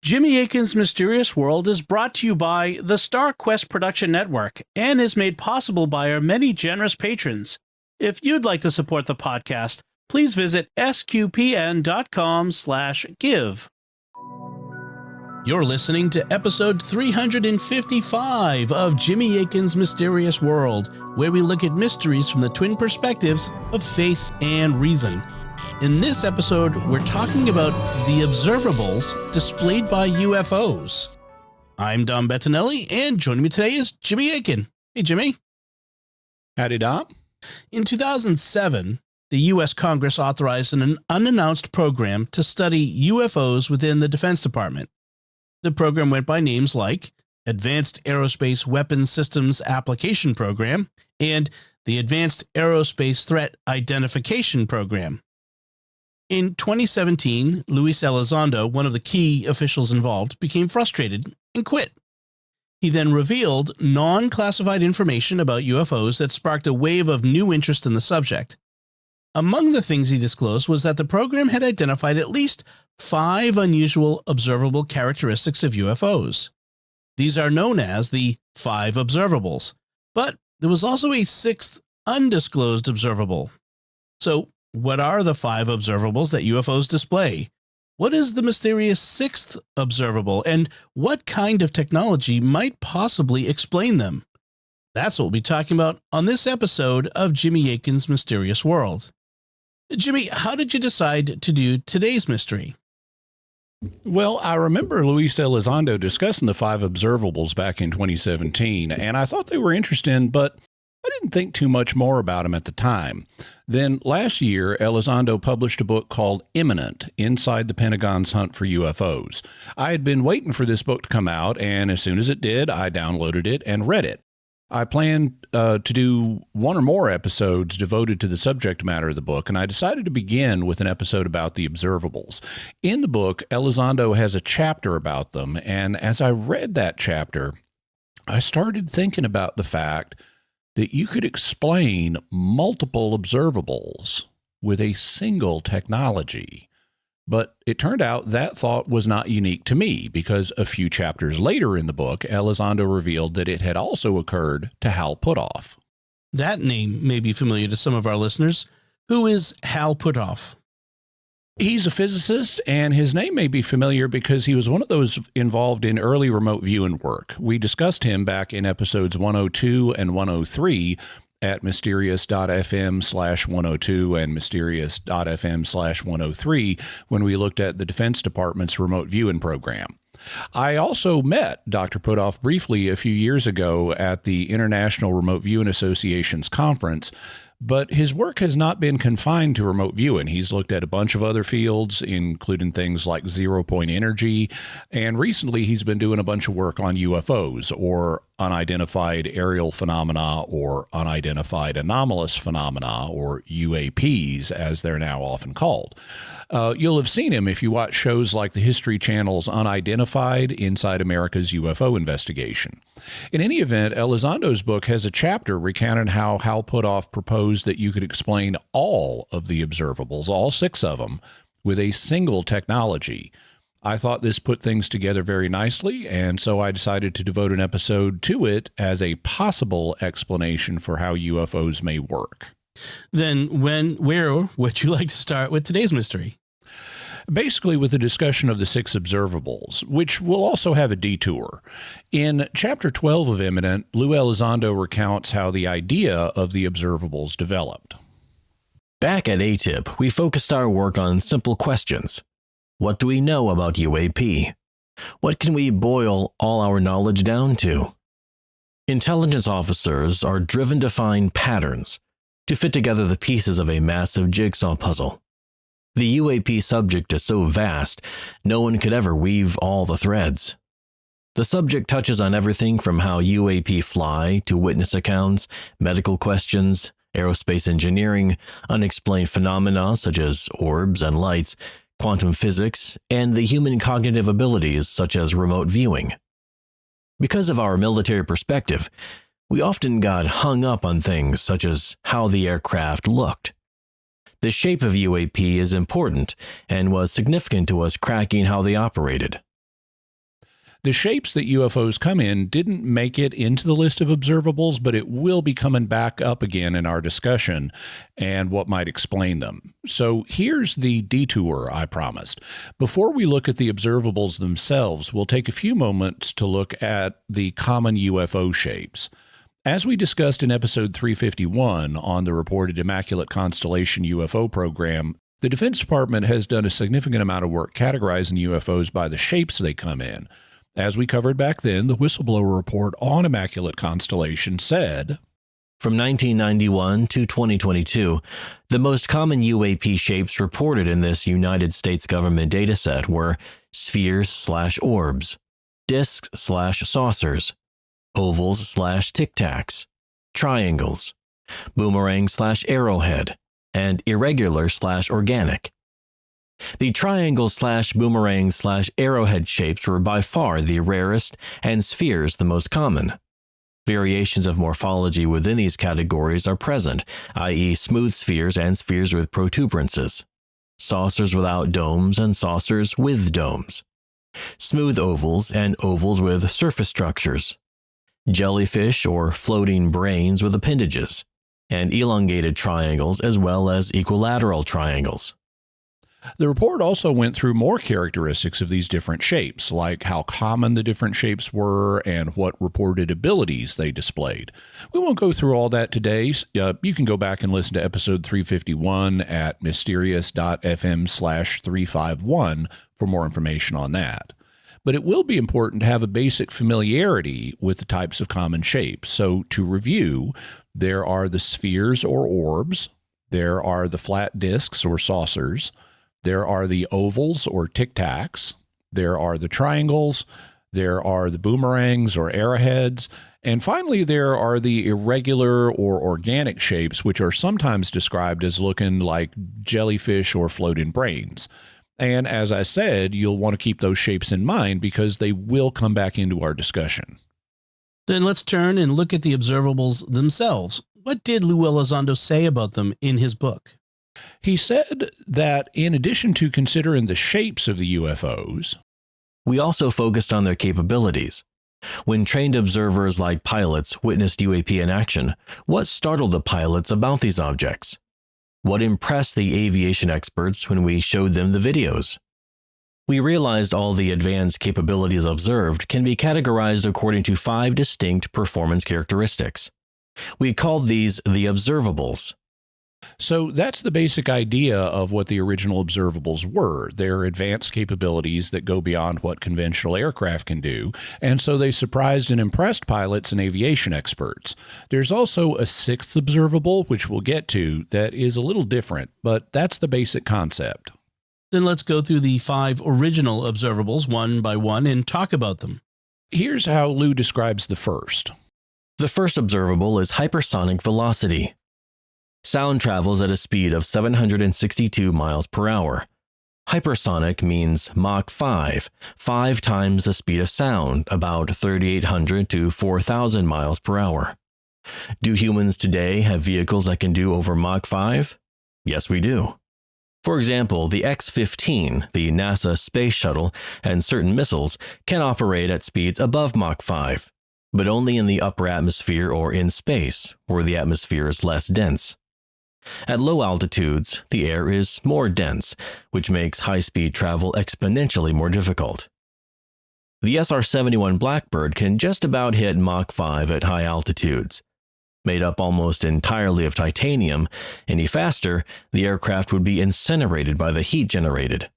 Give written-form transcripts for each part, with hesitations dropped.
Jimmy Akin's Mysterious World is brought to you by the Star Quest Production Network and is made possible by our many generous patrons. If you'd like to support the podcast, please visit sqpn.com/give. You're listening to episode 355 of Jimmy Akin's Mysterious World, where we look at mysteries from the twin perspectives of faith and reason. In this episode, we're talking about the observables displayed by UFOs. I'm Dom Bettinelli, and joining me today is Jimmy Akin. Hey, Jimmy. Howdy, Dom. In 2007, the U.S. Congress authorized an unannounced program to study UFOs within the Defense Department. The program went by names like Advanced Aerospace Weapons Systems Application Program and the Advanced Aerospace Threat Identification Program. In 2017, Luis Elizondo, one of the key officials involved, became frustrated and quit. He then revealed non-classified information about UFOs that sparked a wave of new interest in the subject. Among the things he disclosed was that the program had identified at least 5 unusual observable characteristics of UFOs. These are known as the 5 observables, but there was also a 6th undisclosed observable. So, what are the 5 observables that UFOs display? What is the mysterious 6th observable, and what kind of technology might possibly explain them? That's what we'll be talking about on this episode of Jimmy Akin's Mysterious World. Jimmy, how did you decide to do today's mystery? Well, I remember Luis Elizondo discussing the 5 observables back in 2017, and I thought they were interesting, but I didn't think too much more about them at the time. Then last year, Elizondo published a book called Imminent, Inside the Pentagon's Hunt for UFOs. I had been waiting for this book to come out, and as soon as it did, I downloaded it and read it. I planned to do 1 or more episodes devoted to the subject matter of the book, and I decided to begin with an episode about the observables. In the book, Elizondo has a chapter about them, and as I read that chapter, I started thinking about the fact that you could explain multiple observables with a single technology. But it turned out that thought was not unique to me, because a few chapters later in the book, Elizondo revealed that it had also occurred to Hal Puthoff. That name may be familiar to some of our listeners. Who is Hal Puthoff? He's a physicist, and his name may be familiar because he was one of those involved in early remote viewing work. We discussed him back in episodes 102 and 103 at mysterious.fm/102 and mysterious.fm/103 when we looked at the Defense Department's remote viewing program. I also met Dr. Puthoff briefly a few years ago at the International Remote Viewing Association's conference, but his work has not been confined to remote viewing. He's looked at a bunch of other fields, including things like zero-point energy, and recently he's been doing a bunch of work on UFOs, or unidentified aerial phenomena, or unidentified anomalous phenomena, or UAPs, as they're now often called. You'll have seen him if you watch shows like the History Channel's Unidentified, Inside America's UFO Investigation. In any event, Elizondo's book has a chapter recounting how Hal Puthoff proposed that you could explain all of the observables, all 6 of them, with a single technology. I thought this put things together very nicely, and so I decided to devote an episode to it as a possible explanation for how UFOs may work. Then where would you like to start with today's mystery? Basically with a discussion of the 6 observables, which will also have a detour. In Chapter 12 of Imminent, Lou Elizondo recounts how the idea of the observables developed. Back at ATIP, we focused our work on simple questions. What do we know about UAP? What can we boil all our knowledge down to? Intelligence officers are driven to find patterns, to fit together the pieces of a massive jigsaw puzzle. The UAP subject is so vast, no one could ever weave all the threads. The subject touches on everything from how UAP fly to witness accounts, medical questions, aerospace engineering, unexplained phenomena such as orbs and lights, quantum physics, and the human cognitive abilities such as remote viewing. Because of our military perspective, we often got hung up on things such as how the aircraft looked. The shape of UAP is important and was significant to us cracking how they operated. The shapes that UFOs come in didn't make it into the list of observables, but it will be coming back up again in our discussion and what might explain them. So here's the detour I promised. Before we look at the observables themselves, we'll take a few moments to look at the common UFO shapes. As we discussed in episode 351 on the reported Immaculate Constellation UFO program, the Defense Department has done a significant amount of work categorizing UFOs by the shapes they come in. As we covered back then, the whistleblower report on Immaculate Constellation said, From 1991 to 2022, the most common UAP shapes reported in this United States government dataset were spheres/orbs, discs/saucers, ovals/tic tacs, triangles, boomerang/arrowhead, and irregular/organic. The triangle/boomerang/arrowhead shapes were by far the rarest, and spheres the most common. Variations of morphology within these categories are present, i.e. smooth spheres and spheres with protuberances, saucers without domes and saucers with domes, smooth ovals and ovals with surface structures, jellyfish or floating brains with appendages, and elongated triangles as well as equilateral triangles. The report also went through more characteristics of these different shapes, like how common the different shapes were and what reported abilities they displayed. We won't go through all that today. You can go back and listen to episode 351 at mysterious.fm/351 for more information on that. But it will be important to have a basic familiarity with the types of common shapes. So to review, there are the spheres or orbs, there are the flat discs or saucers, there are the ovals or tic tacs, there are the triangles, there are the boomerangs or arrowheads, and finally there are the irregular or organic shapes, which are sometimes described as looking like jellyfish or floating brains. And as I said, you'll want to keep those shapes in mind because they will come back into our discussion. Then let's turn and look at the observables themselves. What did Luis Elizondo say about them in his book? He said that in addition to considering the shapes of the UFOs, we also focused on their capabilities. When trained observers like pilots witnessed UAP in action, what startled the pilots about these objects? What impressed the aviation experts when we showed them the videos? We realized all the advanced capabilities observed can be categorized according to 5 distinct performance characteristics. We called these the observables. So that's the basic idea of what the original observables were. They're advanced capabilities that go beyond what conventional aircraft can do, and so they surprised and impressed pilots and aviation experts. There's also a 6th observable, which we'll get to, that is a little different, but that's the basic concept. Then let's go through the 5 original observables one by one and talk about them. Here's how Lou describes the first. The first observable is hypersonic velocity. Sound travels at a speed of 762 miles per hour. Hypersonic means Mach 5, 5 times the speed of sound, about 3,800 to 4,000 miles per hour. Do humans today have vehicles that can do over Mach 5? Yes, we do. For example, the X-15, the NASA space shuttle, and certain missiles can operate at speeds above Mach 5, but only in the upper atmosphere or in space, where the atmosphere is less dense. At low altitudes, the air is more dense, which makes high-speed travel exponentially more difficult. The SR-71 Blackbird can just about hit Mach 5 at high altitudes. Made up almost entirely of titanium, any faster, the aircraft would be incinerated by the heat generated.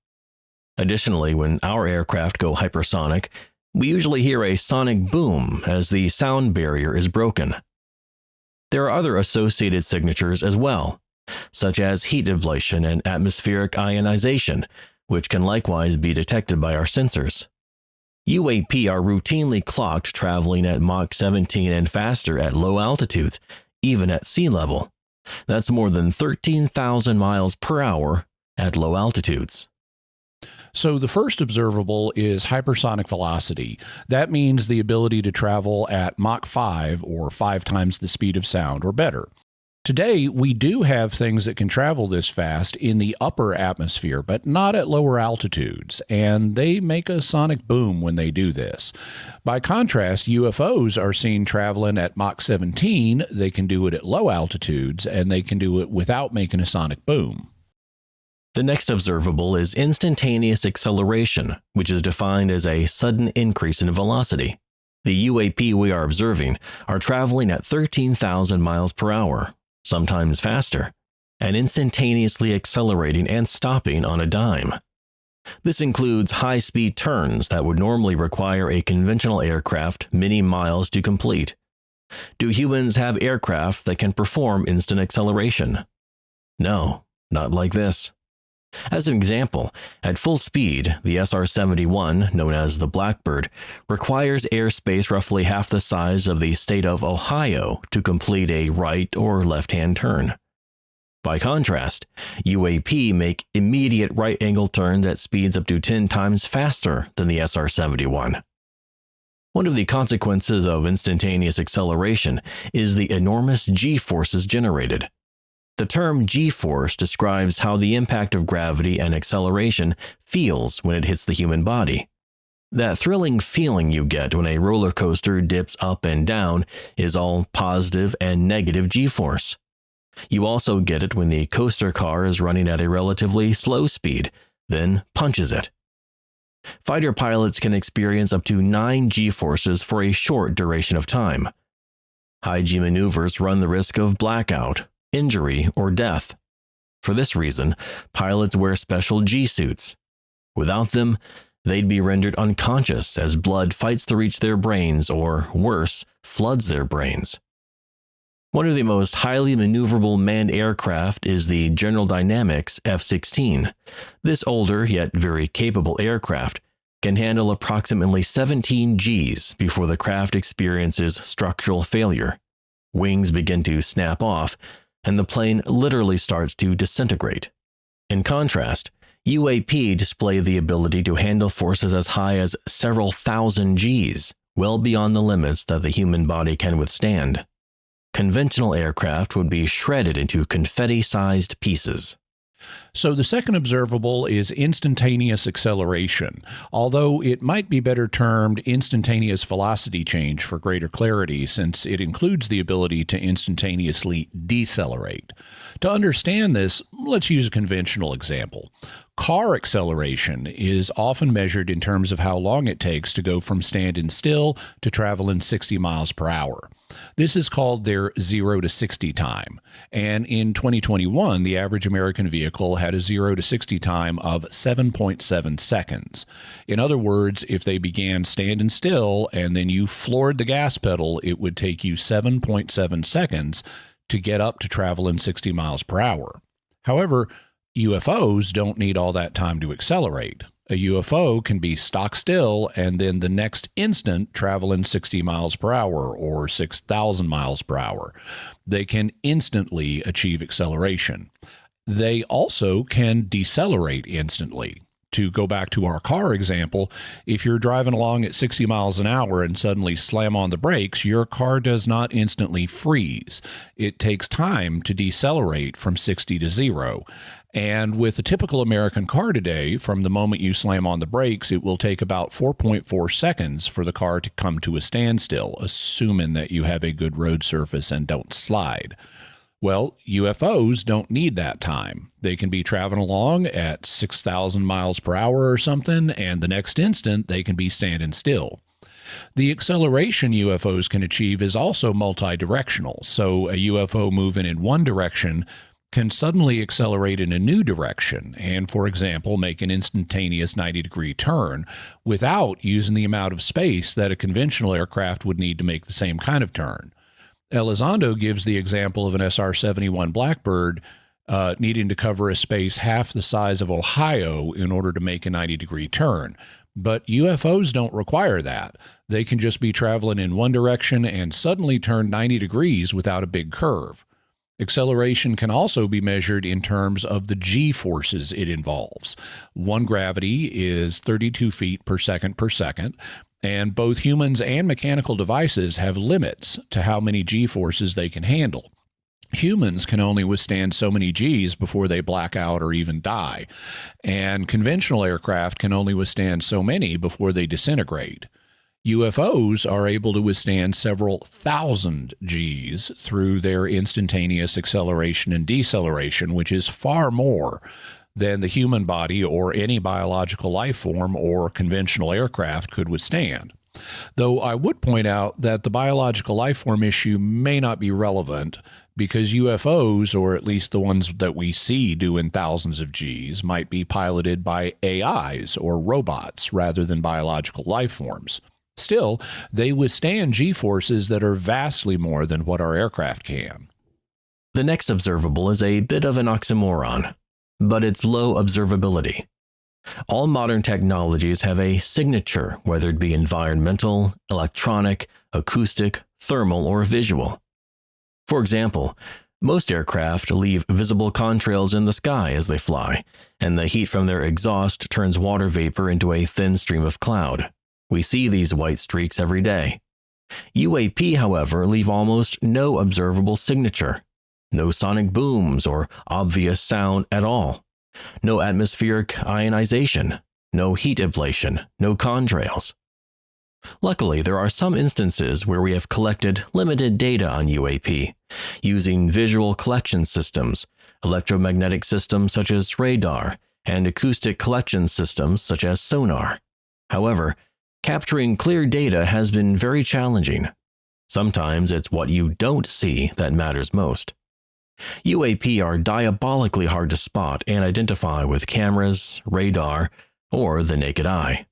Additionally, when our aircraft go hypersonic, we usually hear a sonic boom as the sound barrier is broken. There are other associated signatures as well, such as heat ablation and atmospheric ionization, which can likewise be detected by our sensors. UAP are routinely clocked traveling at Mach 17 and faster at low altitudes, even at sea level. That's more than 13,000 miles per hour at low altitudes. So the first observable is hypersonic velocity. That means the ability to travel at Mach 5 or 5 times the speed of sound or better. Today, we do have things that can travel this fast in the upper atmosphere, but not at lower altitudes, and they make a sonic boom when they do this. By contrast, UFOs are seen traveling at Mach 17. They can do it at low altitudes, and they can do it without making a sonic boom. The next observable is instantaneous acceleration, which is defined as a sudden increase in velocity. The UAP we are observing are traveling at 13,000 miles per hour, sometimes faster, and instantaneously accelerating and stopping on a dime. This includes high-speed turns that would normally require a conventional aircraft many miles to complete. Do humans have aircraft that can perform instant acceleration? No, not like this. As an example, at full speed, the SR-71, known as the Blackbird, requires airspace roughly half the size of the state of Ohio to complete a right or left-hand turn. By contrast, UAP make immediate right-angle turns at speeds up to 10 times faster than the SR-71. One of the consequences of instantaneous acceleration is the enormous G-forces generated. The term G-force describes how the impact of gravity and acceleration feels when it hits the human body. That thrilling feeling you get when a roller coaster dips up and down is all positive and negative G-force. You also get it when the coaster car is running at a relatively slow speed, then punches it. Fighter pilots can experience up to 9 G-forces for a short duration of time. High G maneuvers run the risk of blackout, injury, or death. For this reason, pilots wear special G-suits. Without them, they'd be rendered unconscious as blood fights to reach their brains or, worse, floods their brains. One of the most highly maneuverable manned aircraft is the General Dynamics F-16. This older yet very capable aircraft can handle approximately 17 Gs before the craft experiences structural failure. Wings begin to snap off, and the plane literally starts to disintegrate. In contrast, UAP display the ability to handle forces as high as several thousand Gs, well beyond the limits that the human body can withstand. Conventional aircraft would be shredded into confetti-sized pieces. So the second observable is instantaneous acceleration, although it might be better termed instantaneous velocity change for greater clarity, since it includes the ability to instantaneously decelerate. To understand this, let's use a conventional example. Car acceleration is often measured in terms of how long it takes to go from standing still to traveling 60 miles per hour. This is called their 0 to 60 time. And in 2021, the average American vehicle had a 0 to 60 time of 7.7 seconds. In other words, if they began standing still and then you floored the gas pedal, it would take you 7.7 seconds to get up to traveling 60 miles per hour. However, UFOs don't need all that time to accelerate. A UFO can be stock still and then the next instant traveling 60 miles per hour or 6,000 miles per hour. They can instantly achieve acceleration. They also can decelerate instantly. To go back to our car example, if you're driving along at 60 miles an hour and suddenly slam on the brakes, your car does not instantly freeze. It takes time to decelerate from 60 to 0. And with a typical American car today, from the moment you slam on the brakes, it will take about 4.4 seconds for the car to come to a standstill, assuming that you have a good road surface and don't slide. Well, UFOs don't need that time. They can be traveling along at 6,000 miles per hour or something, and the next instant they can be standing still. The acceleration UFOs can achieve is also multi-directional, so a UFO moving in one direction can suddenly accelerate in a new direction and, for example, make an instantaneous 90-degree turn without using the amount of space that a conventional aircraft would need to make the same kind of turn. Elizondo gives the example of an SR-71 Blackbird needing to cover a space half the size of Ohio in order to make a 90-degree turn. But UFOs don't require that. They can just be traveling in one direction and suddenly turn 90 degrees without a big curve. Acceleration can also be measured in terms of the G-forces it involves. One gravity is 32 feet per second, and both humans and mechanical devices have limits to how many G-forces they can handle. Humans can only withstand so many Gs before they black out or even die, and conventional aircraft can only withstand so many before they disintegrate. UFOs are able to withstand several thousand Gs through their instantaneous acceleration and deceleration, which is far more than the human body or any biological life form or conventional aircraft could withstand. Though I would point out that the biological life form issue may not be relevant because UFOs, or at least the ones that we see doing thousands of Gs, might be piloted by AIs or robots rather than biological life forms. Still, they withstand G-forces that are vastly more than what our aircraft can. The next observable is a bit of an oxymoron, but it's low observability. All modern technologies have a signature, whether it be environmental, electronic, acoustic, thermal, or visual. For example, most aircraft leave visible contrails in the sky as they fly, and the heat from their exhaust turns water vapor into a thin stream of cloud. We see these white streaks every day. UAP, however, leave almost no observable signature, no sonic booms or obvious sound at all. No atmospheric ionization, no heat ablation, no contrails. Luckily, there are some instances where we have collected limited data on UAP, using visual collection systems, electromagnetic systems such as radar, and acoustic collection systems such as sonar. However, capturing clear data has been very challenging. Sometimes it's what you don't see that matters most. UAP are diabolically hard to spot and identify with cameras, radar, or the naked eye.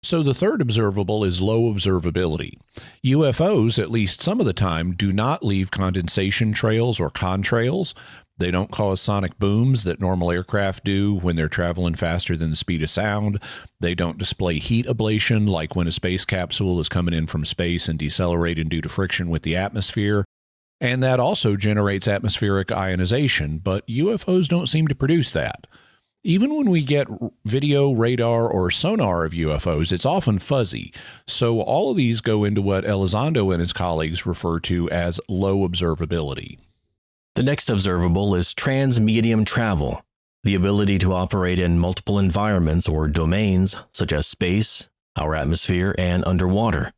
So the third observable is low observability. UFOs, at least some of the time, do not leave condensation trails or contrails. They don't cause sonic booms that normal aircraft do when they're traveling faster than the speed of sound. They don't display heat ablation like when a space capsule is coming in from space and decelerating due to friction with the atmosphere. And that also generates atmospheric ionization, but UFOs don't seem to produce that. Even when we get video, radar, or sonar of UFOs, it's often fuzzy. So all of these go into what Elizondo and his colleagues refer to as low observability. The next observable is transmedium travel, the ability to operate in multiple environments or domains such as space, our atmosphere, and underwater.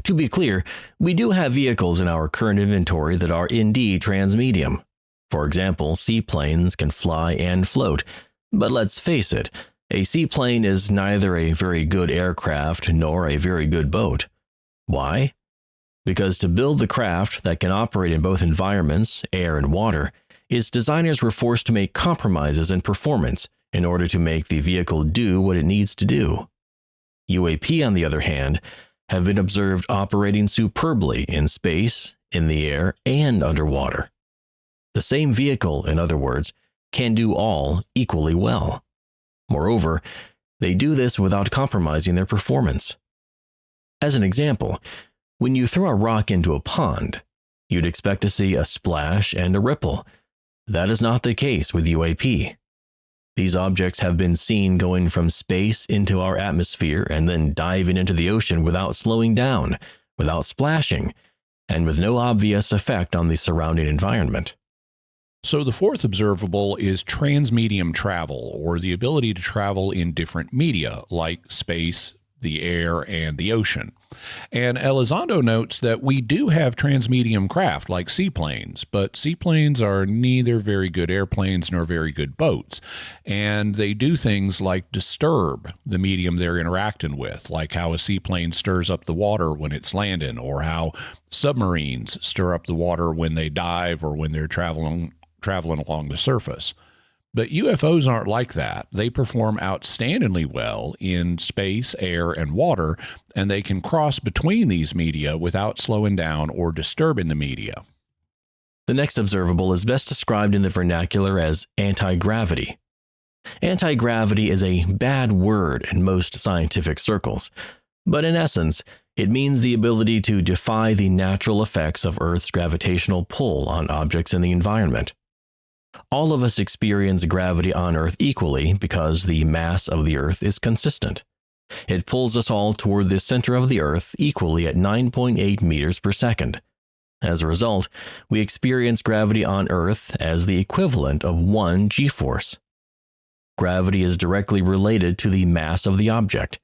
To be clear, we do have vehicles in our current inventory that are indeed transmedium. For example, seaplanes can fly and float, but let's face it, a seaplane is neither a very good aircraft nor a very good boat. Why? Because to build the craft that can operate in both environments, air and water, its designers were forced to make compromises in performance in order to make the vehicle do what it needs to do. UAP, on the other hand, have been observed operating superbly in space, in the air, and underwater. The same vehicle, in other words, can do all equally well. Moreover, they do this without compromising their performance. As an example, when you throw a rock into a pond, you'd expect to see a splash and a ripple. That is not the case with UAP. These objects have been seen going from space into our atmosphere and then diving into the ocean without slowing down, without splashing, and with no obvious effect on the surrounding environment. So the fourth observable is transmedium travel, or the ability to travel in different media like space, the air, and the ocean. And Elizondo notes that we do have transmedium craft like seaplanes, but seaplanes are neither very good airplanes nor very good boats. And they do things like disturb the medium they're interacting with, like how a seaplane stirs up the water when it's landing, or how submarines stir up the water when they dive or when they're traveling along the surface. But UFOs aren't like that. They perform outstandingly well in space, air, and water, and they can cross between these media without slowing down or disturbing the media. The next observable is best described in the vernacular as anti-gravity. Anti-gravity is a bad word in most scientific circles, but in essence, it means the ability to defy the natural effects of Earth's gravitational pull on objects in the environment. All of us experience gravity on Earth equally because the mass of the Earth is consistent. It pulls us all toward the center of the Earth equally at 9.8 meters per second. As a result, we experience gravity on Earth as the equivalent of 1 g-force. Gravity is directly related to the mass of the object.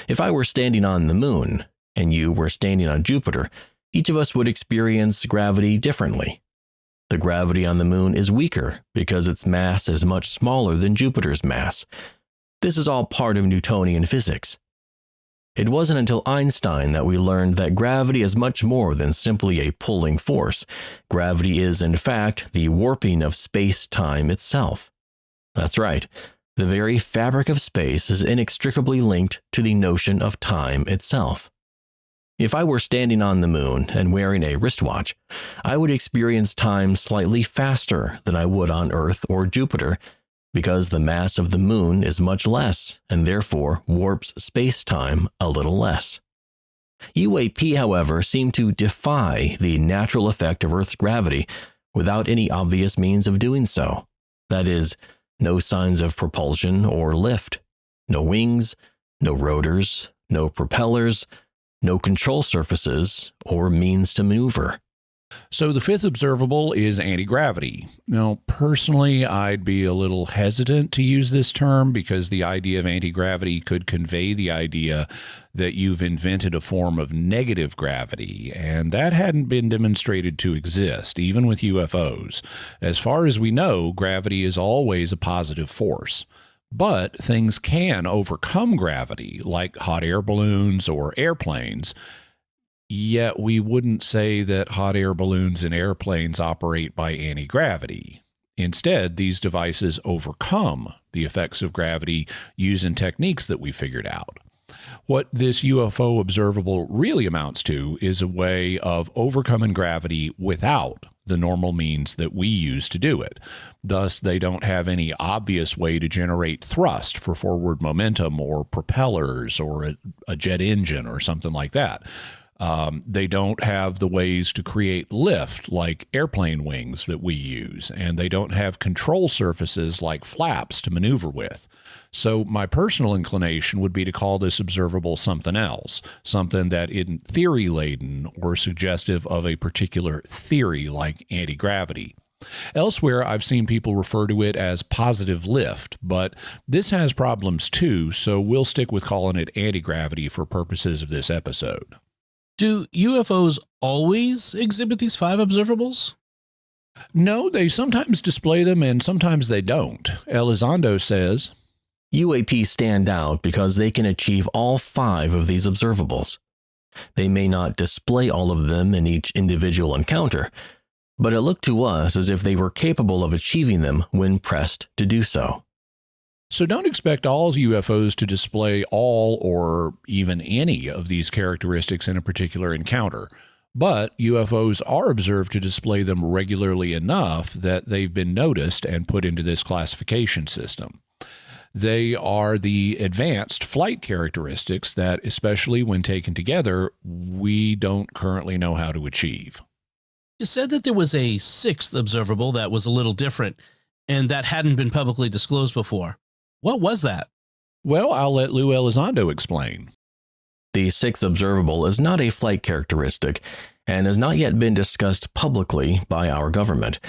If I were standing on the Moon, and you were standing on Jupiter, each of us would experience gravity differently. The gravity on the Moon is weaker because its mass is much smaller than Jupiter's mass. This is all part of Newtonian physics. It wasn't until Einstein that we learned that gravity is much more than simply a pulling force. Gravity is, in fact, the warping of space-time itself. That's right. The very fabric of space is inextricably linked to the notion of time itself. If I were standing on the Moon and wearing a wristwatch, I would experience time slightly faster than I would on Earth or Jupiter because the mass of the Moon is much less and therefore warps space-time a little less. UAP, however, seem to defy the natural effect of Earth's gravity without any obvious means of doing so. That is, no signs of propulsion or lift, no wings, no rotors, no propellers, no control surfaces or means to maneuver. So the fifth observable is anti-gravity. Now, personally, I'd be a little hesitant to use this term because the idea of anti-gravity could convey the idea that you've invented a form of negative gravity, and that hadn't been demonstrated to exist, even with UFOs. As far as we know, gravity is always a positive force. But things can overcome gravity, like hot air balloons or airplanes. Yet we wouldn't say that hot air balloons and airplanes operate by anti-gravity. Instead, these devices overcome the effects of gravity using techniques that we figured out. What this UFO observable really amounts to is a way of overcoming gravity without the normal means that we use to do it. Thus, they don't have any obvious way to generate thrust for forward momentum or propellers or a jet engine or something like that. They don't have the ways to create lift like airplane wings that we use, and they don't have control surfaces like flaps to maneuver with. So my personal inclination would be to call this observable something else, something that isn't theory-laden or suggestive of a particular theory like anti-gravity. Elsewhere, I've seen people refer to it as positive lift, but this has problems too, so we'll stick with calling it anti-gravity for purposes of this episode. Do UFOs always exhibit these 5 observables? No, they sometimes display them and sometimes they don't. Elizondo says, UAPs stand out because they can achieve all 5 of these observables. They may not display all of them in each individual encounter, but it looked to us as if they were capable of achieving them when pressed to do so. So don't expect all UFOs to display all or even any of these characteristics in a particular encounter. But UFOs are observed to display them regularly enough that they've been noticed and put into this classification system. They are the advanced flight characteristics that, especially when taken together, we don't currently know how to achieve. You said that there was a 6th observable that was a little different and that hadn't been publicly disclosed before. What was that? Well, I'll let Luis Elizondo explain. The 6th observable is not a flight characteristic and has not yet been discussed publicly by our government,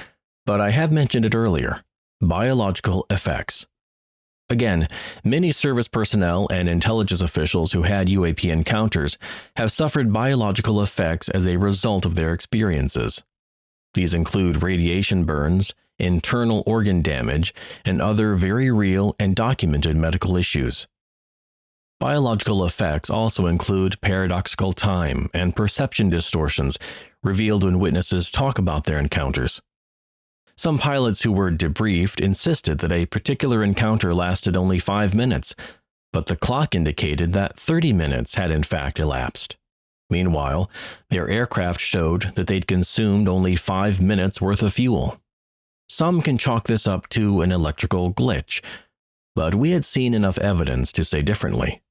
but I have mentioned it earlier: biological effects. Again, many service personnel and intelligence officials who had UAP encounters have suffered biological effects as a result of their experiences. These include radiation burns, internal organ damage, and other very real and documented medical issues. Biological effects also include paradoxical time and perception distortions revealed when witnesses talk about their encounters. Some pilots who were debriefed insisted that a particular encounter lasted only 5 minutes, but the clock indicated that 30 minutes had in fact elapsed. Meanwhile, their aircraft showed that they'd consumed only 5 minutes worth of fuel. Some can chalk this up to an electrical glitch, but we had seen enough evidence to say differently.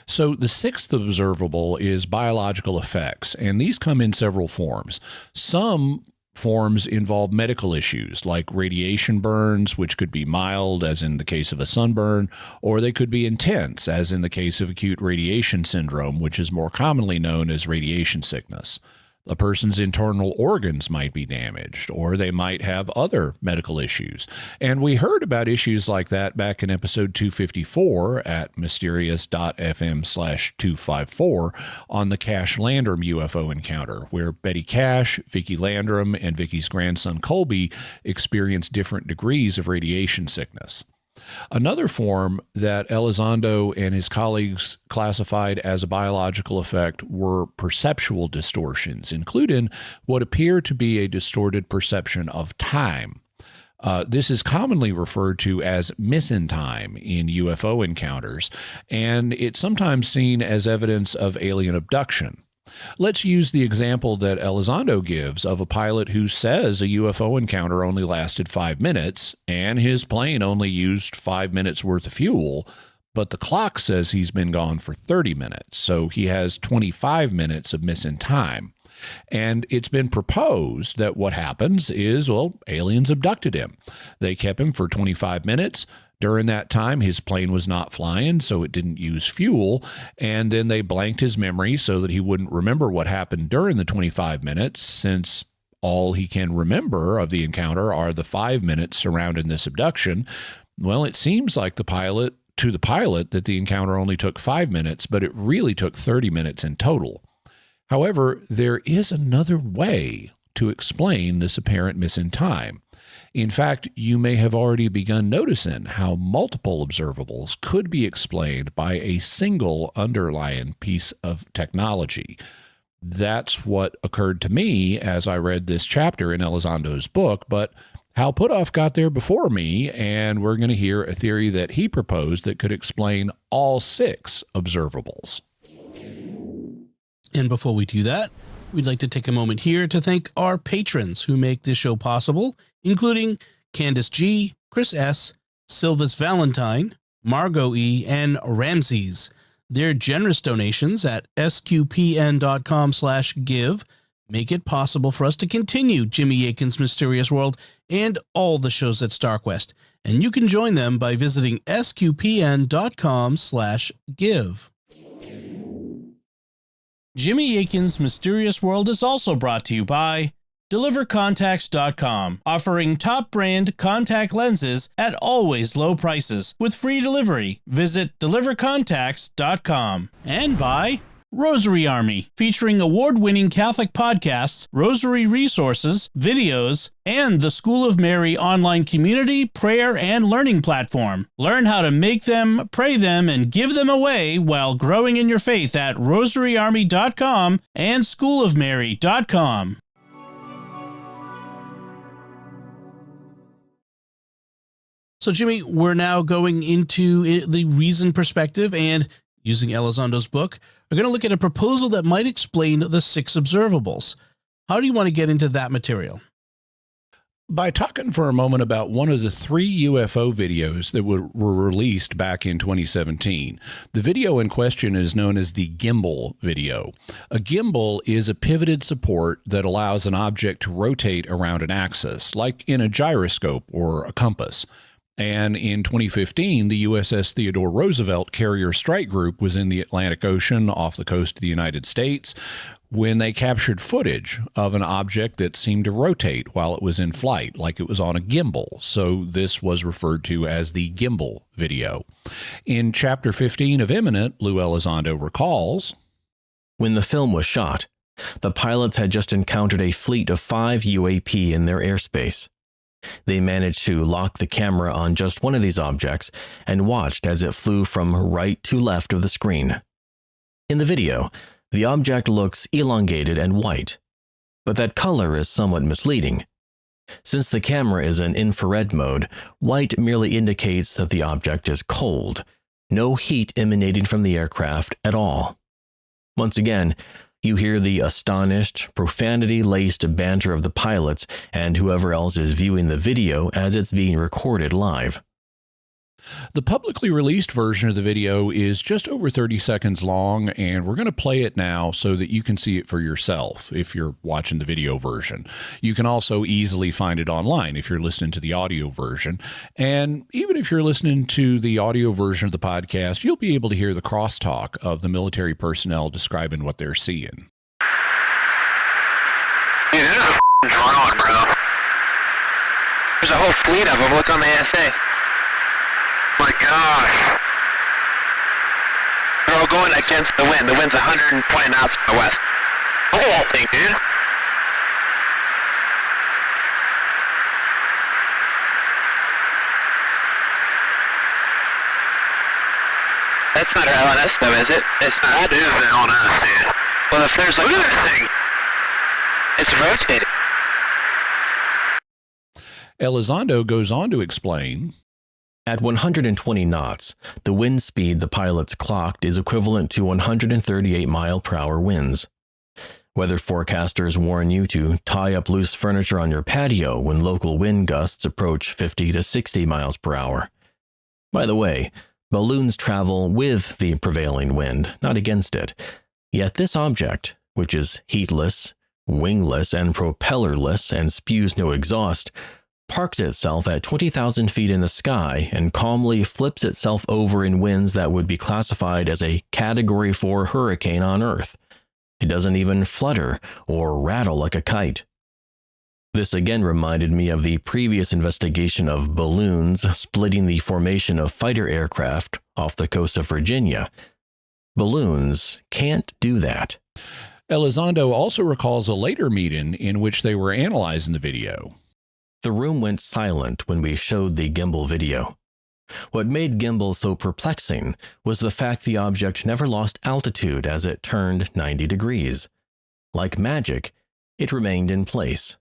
So the 6th observable is biological effects, and these come in several forms. Some forms involve medical issues like radiation burns, which could be mild, as in the case of a sunburn, or they could be intense, as in the case of acute radiation syndrome, which is more commonly known as radiation sickness. A person's internal organs might be damaged, or they might have other medical issues. And we heard about issues like that back in episode 254 at mysterious.fm/254 on the Cash Landrum UFO encounter, where Betty Cash, Vicki Landrum, and Vicki's grandson Colby experienced different degrees of radiation sickness. Another form that Elizondo and his colleagues classified as a biological effect were perceptual distortions, including what appear to be a distorted perception of time. This is commonly referred to as missing time in UFO encounters, and it's sometimes seen as evidence of alien abduction. Let's use the example that Elizondo gives of a pilot who says a UFO encounter only lasted 5 minutes and his plane only used 5 minutes worth of fuel, but the clock says he's been gone for 30 minutes, so he has 25 minutes of missing time. And it's been proposed that what happens is, well, aliens abducted him. They kept him for 25 minutes. During that time, his plane was not flying, so it didn't use fuel, and then they blanked his memory so that he wouldn't remember what happened during the 25 minutes, since all he can remember of the encounter are the 5 minutes surrounding this abduction. Well, it seems like to the pilot that the encounter only took 5 minutes, but it really took 30 minutes in total. However, there is another way to explain this apparent missing time. In fact, you may have already begun noticing how multiple observables could be explained by a single underlying piece of technology. That's what occurred to me as I read this chapter in Elizondo's book, but Hal Puthoff got there before me, and we're going to hear a theory that he proposed that could explain all 6 observables. And before we do that, we'd like to take a moment here to thank our patrons who make this show possible, including Candace G., Chris S., Silvis Valentine, Margot E., and Ramses. Their generous donations at sqpn.com/give make it possible for us to continue Jimmy Akin's Mysterious World and all the shows at StarQuest. And you can join them by visiting sqpn.com/give. Jimmy Akin's Mysterious World is also brought to you by DeliverContacts.com, offering top brand contact lenses at always low prices with free delivery. Visit DeliverContacts.com. And by Rosary Army, featuring award-winning Catholic podcasts, rosary resources, videos, and the School of Mary online community, prayer, and learning platform. Learn how to make them, pray them, and give them away while growing in your faith at rosaryarmy.com and schoolofmary.com. So, Jimmy, we're now going into the reason perspective, and using Elizondo's book, we're going to look at a proposal that might explain the 6 observables. How do you want to get into that material? By talking for a moment about one of the 3 UFO videos that were released back in 2017. The video in question is known as the gimbal video. A gimbal is a pivoted support that allows an object to rotate around an axis, like in a gyroscope or a compass. And in 2015, the USS Theodore Roosevelt Carrier Strike Group was in the Atlantic Ocean off the coast of the United States when they captured footage of an object that seemed to rotate while it was in flight, like it was on a gimbal. So this was referred to as the gimbal video. In Chapter 15 of Imminent, Lou Elizondo recalls, when the film was shot, the pilots had just encountered a fleet of 5 UAP in their airspace. They managed to lock the camera on just one of these objects and watched as it flew from right to left of the screen. In the video, the object looks elongated and white, but that color is somewhat misleading. Since the camera is in infrared mode, white merely indicates that the object is cold, no heat emanating from the aircraft at all. Once again, you hear the astonished, profanity-laced banter of the pilots and whoever else is viewing the video as it's being recorded live. The publicly released version of the video is just over 30 seconds long, and we're going to play it now so that you can see it for yourself if you're watching the video version. You can also easily find it online if you're listening to the audio version. And even if you're listening to the audio version of the podcast, you'll be able to hear the crosstalk of the military personnel describing what they're seeing. drone, bro. There's a whole fleet of them. Look on the ASA. My gosh. They're all going against the wind. The wind's 120 knots from the west. Look at that thing, dude. That's not our LNS though, is it? It's not. That is the LNS, dude. Well, if there's like... Look at that thing. It's rotating. Elizondo goes on to explain, at 120 knots, the wind speed the pilots clocked is equivalent to 138 mile-per-hour winds. Weather forecasters warn you to tie up loose furniture on your patio when local wind gusts approach 50 to 60 miles per hour. By the way, balloons travel with the prevailing wind, not against it. Yet this object, which is heatless, wingless, and propellerless and spews no exhaust, parks itself at 20,000 feet in the sky and calmly flips itself over in winds that would be classified as a Category 4 hurricane on Earth. It doesn't even flutter or rattle like a kite. This again reminded me of the previous investigation of balloons splitting the formation of fighter aircraft off the coast of Virginia. Balloons can't do that. Elizondo also recalls a later meeting in which they were analyzing the video. The room went silent when we showed the gimbal video. What made gimbal so perplexing was the fact the object never lost altitude as it turned 90 degrees. Like magic, it remained in place.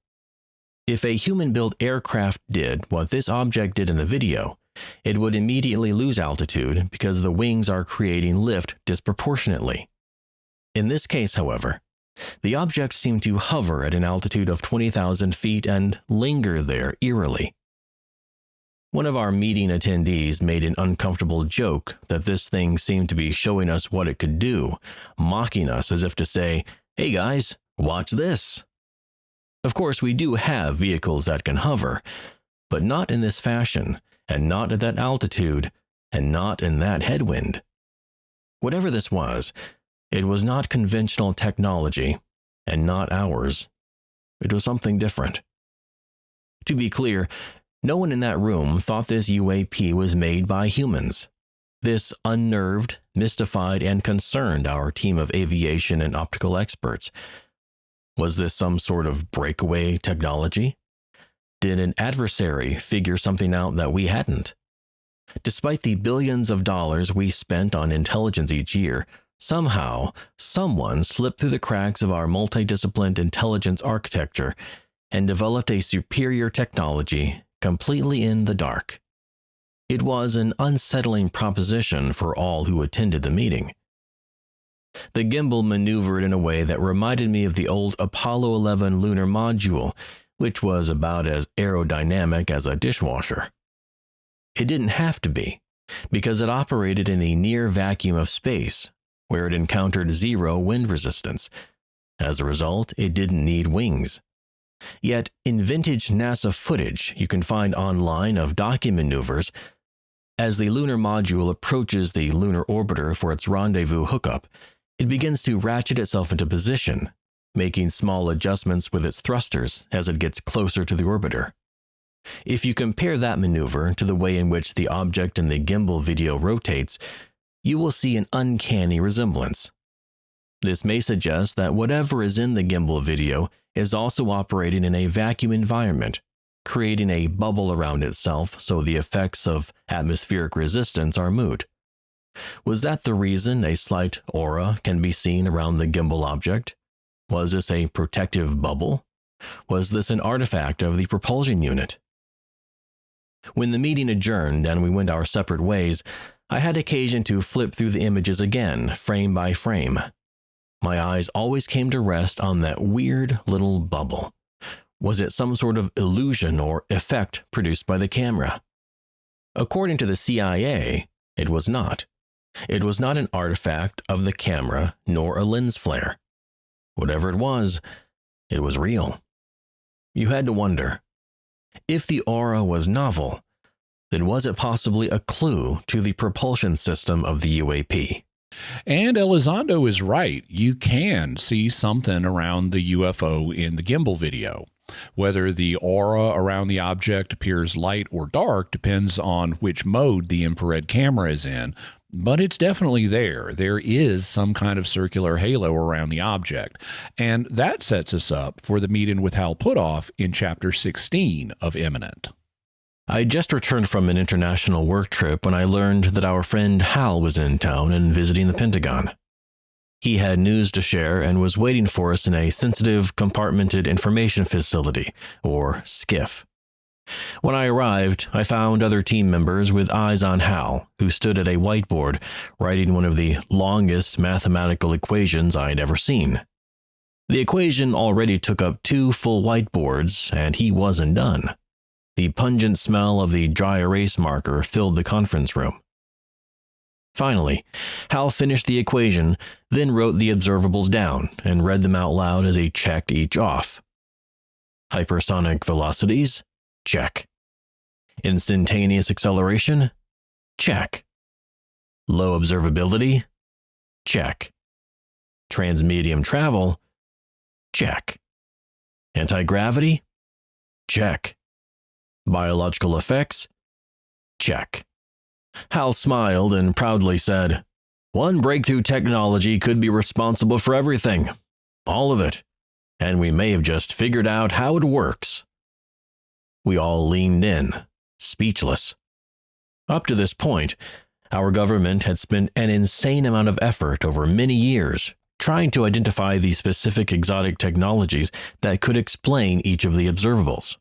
If a human-built aircraft did what this object did in the video, it would immediately lose altitude because the wings are creating lift disproportionately. In this case, however, the object seemed to hover at an altitude of 20,000 feet and linger there eerily. One of our meeting attendees made an uncomfortable joke that this thing seemed to be showing us what it could do, mocking us as if to say, "Hey guys, watch this." Of course, we do have vehicles that can hover, but not in this fashion, and not at that altitude, and not in that headwind. Whatever this was, it was not conventional technology, and not ours. It was something different. To be clear, no one in that room thought this UAP was made by humans. This unnerved, mystified, and concerned our team of aviation and optical experts. Was this some sort of breakaway technology? Did an adversary figure something out that we hadn't? Despite the billions of dollars we spent on intelligence each year, somehow, someone slipped through the cracks of our multidisciplined intelligence architecture and developed a superior technology completely in the dark. It was an unsettling proposition for all who attended the meeting. The gimbal maneuvered in a way that reminded me of the old Apollo 11 lunar module, which was about as aerodynamic as a dishwasher. It didn't have to be, because it operated in the near vacuum of space, where it encountered zero wind resistance. As a result, it didn't need wings. Yet, in vintage NASA footage you can find online of docking maneuvers, as the lunar module approaches the lunar orbiter for its rendezvous hookup, it begins to ratchet itself into position, making small adjustments with its thrusters as it gets closer to the orbiter. If you compare that maneuver to the way in which the object in the gimbal video rotates, you will see an uncanny resemblance. This may suggest that whatever is in the gimbal video is also operating in a vacuum environment, creating a bubble around itself so the effects of atmospheric resistance are moot. Was that the reason a slight aura can be seen around the gimbal object? Was this a protective bubble? Was this an artifact of the propulsion unit? When the meeting adjourned and we went our separate ways, I had occasion to flip through the images again, frame by frame. My eyes always came to rest on that weird little bubble. Was it some sort of illusion or effect produced by the camera? According to the CIA, it was not. It was not an artifact of the camera nor a lens flare. Whatever it was real. You had to wonder, if the aura was novel, then was it possibly a clue to the propulsion system of the UAP? And Elizondo is right. You can see something around the UFO in the gimbal video. Whether the aura around the object appears light or dark depends on which mode the infrared camera is in, but it's definitely there. There is some kind of circular halo around the object, and that sets us up for the meet-in with Hal Puthoff in Chapter 16 of Imminent. I just returned from an international work trip when I learned that our friend Hal was in town and visiting the Pentagon. He had news to share and was waiting for us in a sensitive compartmented information facility, or SCIF. When I arrived, I found other team members with eyes on Hal, who stood at a whiteboard writing one of the longest mathematical equations I'd ever seen. The equation already took up 2 full whiteboards, and he wasn't done. The pungent smell of the dry erase marker filled the conference room. Finally, Hal finished the equation, then wrote the observables down and read them out loud as he checked each off. Hypersonic velocities? Check. Instantaneous acceleration? Check. Low observability? Check. Transmedium travel? Check. Anti-gravity? Check. Biological effects? Check. Hal smiled and proudly said, "One breakthrough technology could be responsible for everything. All of it. And we may have just figured out how it works." We all leaned in, speechless. Up to this point, our government had spent an insane amount of effort over many years trying to identify the specific exotic technologies that could explain each of the observables.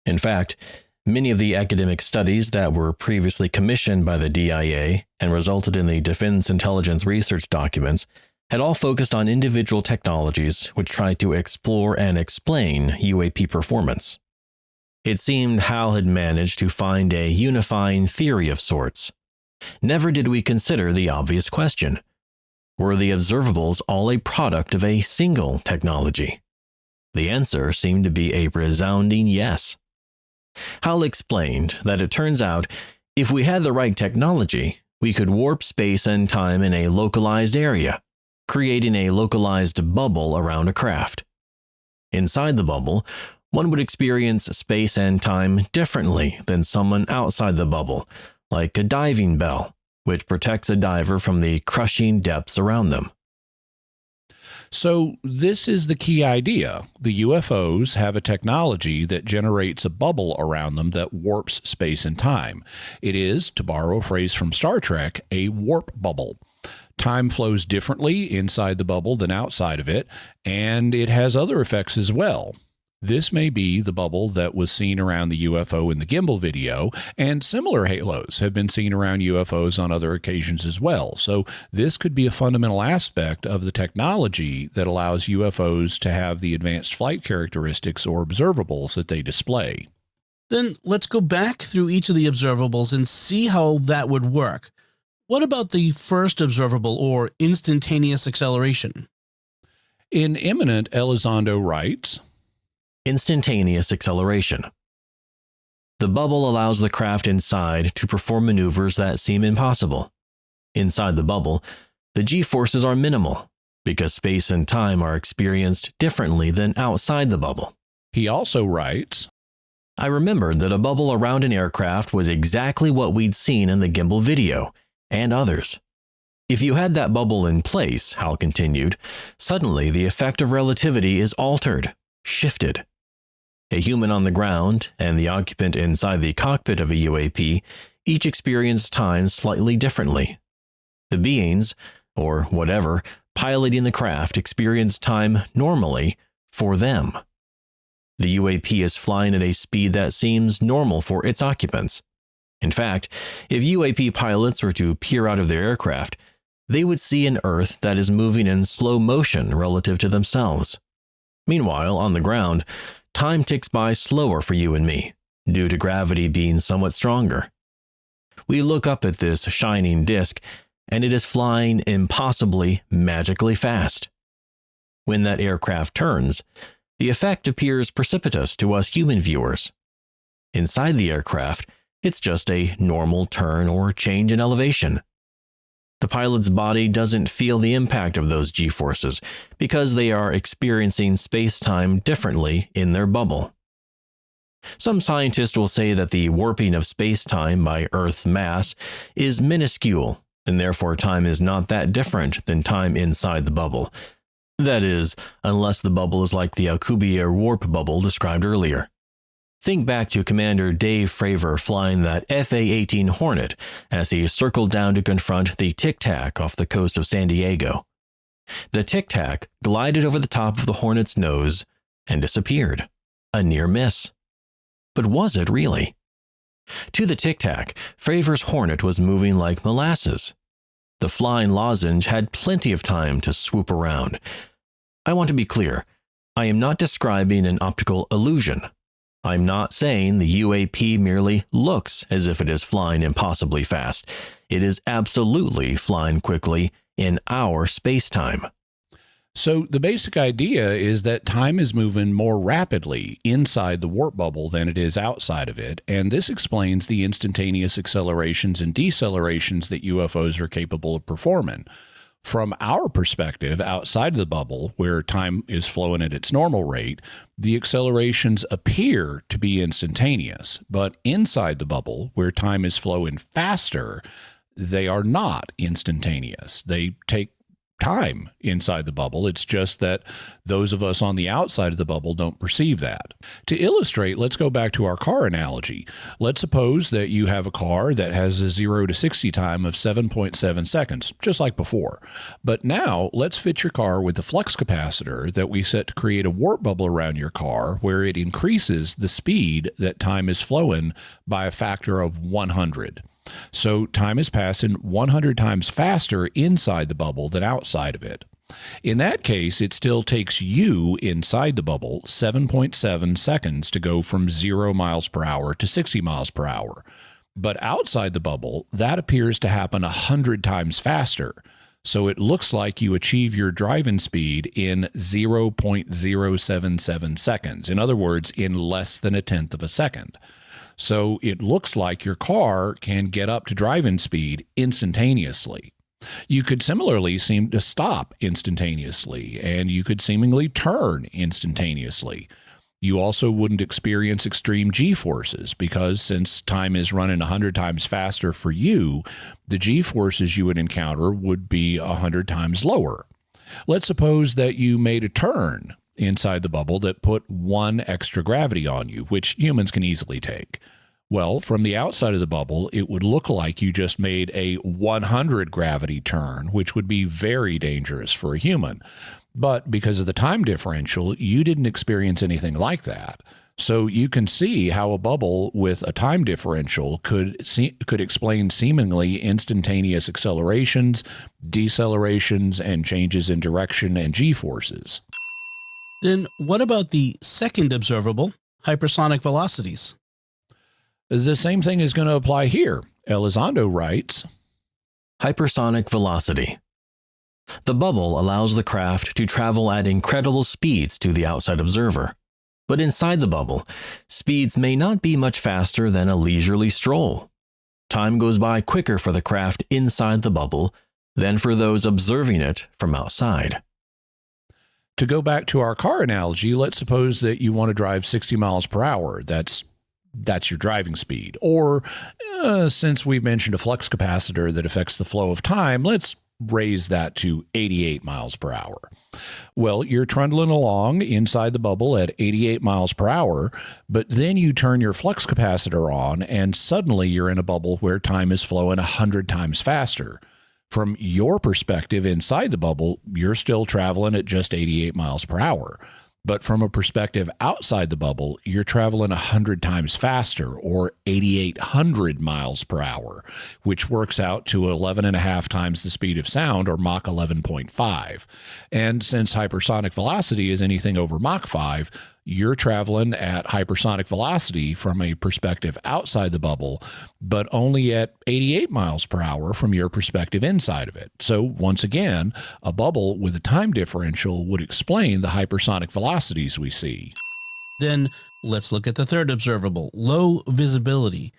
In fact, many of the academic studies that were previously commissioned by the DIA and resulted in the Defense Intelligence Research documents had all focused on individual technologies which tried to explore and explain UAP performance. It seemed Hal had managed to find a unifying theory of sorts. Never did we consider the obvious question: were the observables all a product of a single technology? The answer seemed to be a resounding yes. Hal explained that it turns out, if we had the right technology, we could warp space and time in a localized area, creating a localized bubble around a craft. Inside the bubble, one would experience space and time differently than someone outside the bubble, like a diving bell, which protects a diver from the crushing depths around them. So this is the key idea. The UFOs have a technology that generates a bubble around them that warps space and time. It is, to borrow a phrase from Star Trek, a warp bubble. Time flows differently inside the bubble than outside of it, and it has other effects as well. This may be the bubble that was seen around the UFO in the gimbal video, and similar halos have been seen around UFOs on other occasions as well. So this could be a fundamental aspect of the technology that allows UFOs to have the advanced flight characteristics or observables that they display. Then let's go back through each of the observables and see how that would work. What about the first observable, or instantaneous acceleration? In Imminent, Elizondo writes, Instantaneous acceleration. The bubble allows the craft inside to perform maneuvers that seem impossible. Inside the bubble, the G-forces are minimal, because space and time are experienced differently than outside the bubble. He also writes, I remembered that a bubble around an aircraft was exactly what we'd seen in the gimbal video, and others. If you had that bubble in place, Hal continued, suddenly the effect of relativity is altered, shifted. A human on the ground and the occupant inside the cockpit of a UAP each experience time slightly differently. The beings, or whatever, piloting the craft experience time normally for them. The UAP is flying at a speed that seems normal for its occupants. In fact, if UAP pilots were to peer out of their aircraft, they would see an Earth that is moving in slow motion relative to themselves. Meanwhile, on the ground, time ticks by slower for you and me, due to gravity being somewhat stronger. We look up at this shining disk, and it is flying impossibly, magically fast. When that aircraft turns, the effect appears precipitous to us human viewers. Inside the aircraft, it's just a normal turn or change in elevation. The pilot's body doesn't feel the impact of those g-forces because they are experiencing space-time differently in their bubble. Some scientists will say that the warping of space-time by Earth's mass is minuscule, and therefore time is not that different than time inside the bubble. That is, unless the bubble is like the Alcubierre warp bubble described earlier. Think back to Commander Dave Fravor flying that FA-18 Hornet as he circled down to confront the Tic Tac off the coast of San Diego. The Tic Tac glided over the top of the Hornet's nose and disappeared. A near miss. But was it really? To the Tic Tac, Fravor's Hornet was moving like molasses. The flying lozenge had plenty of time to swoop around. I want to be clear. I am not describing an optical illusion. I'm not saying the UAP merely looks as if it is flying impossibly fast. It is absolutely flying quickly in our space-time. So the basic idea is that time is moving more rapidly inside the warp bubble than it is outside of it, and this explains the instantaneous accelerations and decelerations that UFOs are capable of performing. From our perspective, outside of the bubble, where time is flowing at its normal rate, the accelerations appear to be instantaneous, but inside the bubble, where time is flowing faster, they are not instantaneous. They take time inside the bubble. It's just that those of us on the outside of the bubble don't perceive that. To illustrate, let's go back to our car analogy. Let's suppose that you have a car that has a 0 to 60 time of 7.7 seconds, just like before. But now let's fit your car with the flux capacitor that we set to create a warp bubble around your car where it increases the speed that time is flowing by a factor of 100. So time is passing 100 times faster inside the bubble than outside of it. In that case, it still takes you inside the bubble 7.7 seconds to go from 0 miles per hour to 60 miles per hour. But outside the bubble, that appears to happen 100 times faster. So it looks like you achieve your driving speed in 0.077 seconds. In other words, in less than a tenth of a second. So it looks like your car can get up to driving speed instantaneously. You could similarly seem to stop instantaneously, and you could seemingly turn instantaneously. You also wouldn't experience extreme g-forces because since time is running 100 times faster for you, the g-forces you would encounter would be 100 times lower. Let's suppose that you made a turn inside the bubble that put 1 extra gravity on you, which humans can easily take. Well, from the outside of the bubble, it would look like you just made a 100 gravity turn, which would be very dangerous for a human. But because of the time differential, you didn't experience anything like that. So you can see how a bubble with a time differential could explain seemingly instantaneous accelerations, decelerations, and changes in direction and g-forces. Then what about the second observable, hypersonic velocities? The same thing is going to apply here. Elizondo writes, Hypersonic velocity. The bubble allows the craft to travel at incredible speeds to the outside observer. But inside the bubble, speeds may not be much faster than a leisurely stroll. Time goes by quicker for the craft inside the bubble than for those observing it from outside. To go back to our car analogy, let's suppose that you want to drive 60 miles per hour. That's your driving speed. Or since we've mentioned a flux capacitor that affects the flow of time, let's raise that to 88 miles per hour. Well, you're trundling along inside the bubble at 88 miles per hour, but then you turn your flux capacitor on and suddenly you're in a bubble where time is flowing 100 times faster. From your perspective inside the bubble, you're still traveling at just 88 miles per hour. But from a perspective outside the bubble, you're traveling 100 times faster, or 8,800 miles per hour, which works out to 11.5 times the speed of sound, or Mach 11.5. And since hypersonic velocity is anything over Mach 5, you're traveling at hypersonic velocity from a perspective outside the bubble, but only at 88 miles per hour from your perspective inside of it. So once again, a bubble with a time differential would explain the hypersonic velocities we see. Then let's look at the third observable, low visibility.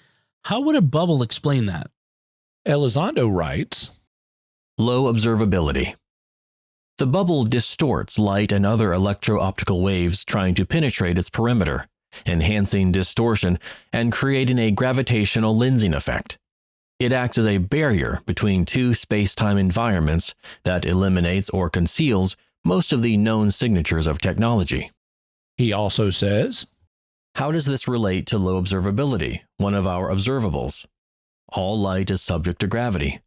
How would a bubble explain that? Elizondo writes, Low observability. The bubble distorts light and other electro-optical waves trying to penetrate its perimeter, enhancing distortion and creating a gravitational lensing effect. It acts as a barrier between two space-time environments that eliminates or conceals most of the known signatures of technology. He also says, how does this relate to low observability, one of our observables? All light is subject to gravity.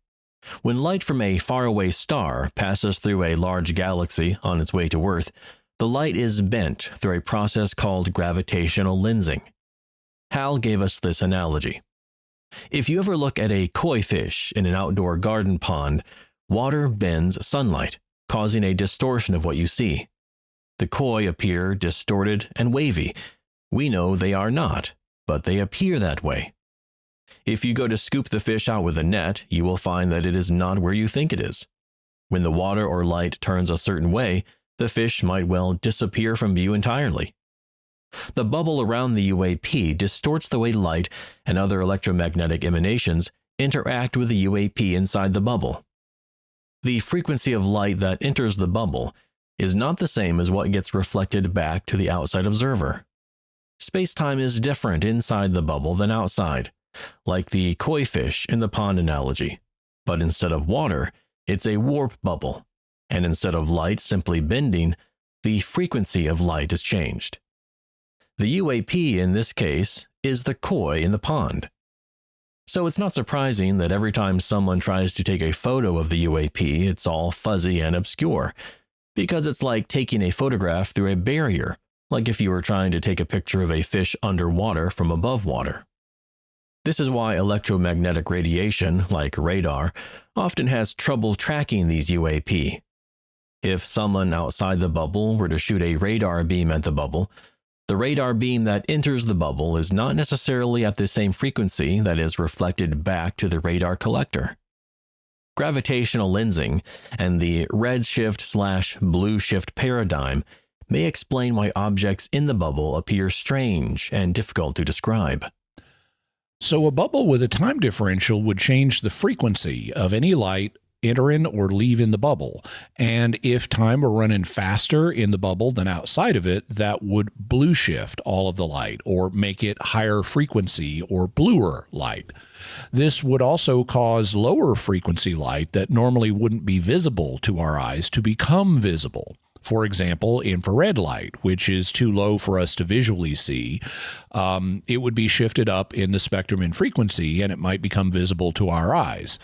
When light from a faraway star passes through a large galaxy on its way to Earth, the light is bent through a process called gravitational lensing. Hal gave us this analogy. If you ever look at a koi fish in an outdoor garden pond, water bends sunlight, causing a distortion of what you see. The koi appear distorted and wavy. We know they are not, but they appear that way. If you go to scoop the fish out with a net, you will find that it is not where you think it is. When the water or light turns a certain way, the fish might well disappear from view entirely. The bubble around the UAP distorts the way light and other electromagnetic emanations interact with the UAP inside the bubble. The frequency of light that enters the bubble is not the same as what gets reflected back to the outside observer. Space-time is different inside the bubble than outside, like the koi fish in the pond analogy. But instead of water, it's a warp bubble, and instead of light simply bending, the frequency of light is changed. The UAP in this case is the koi in the pond. So it's not surprising that every time someone tries to take a photo of the UAP, it's all fuzzy and obscure, because it's like taking a photograph through a barrier, like if you were trying to take a picture of a fish underwater from above water. This is why electromagnetic radiation, like radar, often has trouble tracking these UAP. If someone outside the bubble were to shoot a radar beam at the bubble, the radar beam that enters the bubble is not necessarily at the same frequency that is reflected back to the radar collector. Gravitational lensing and the redshift/blue shift paradigm may explain why objects in the bubble appear strange and difficult to describe. So a bubble with a time differential would change the frequency of any light entering or leaving the bubble. And if time were running faster in the bubble than outside of it, that would blue shift all of the light or make it higher frequency or bluer light. This would also cause lower frequency light that normally wouldn't be visible to our eyes to become visible. For example, infrared light, which is too low for us to visually see, it would be shifted up in the spectrum in frequency and it might become visible to our eyes,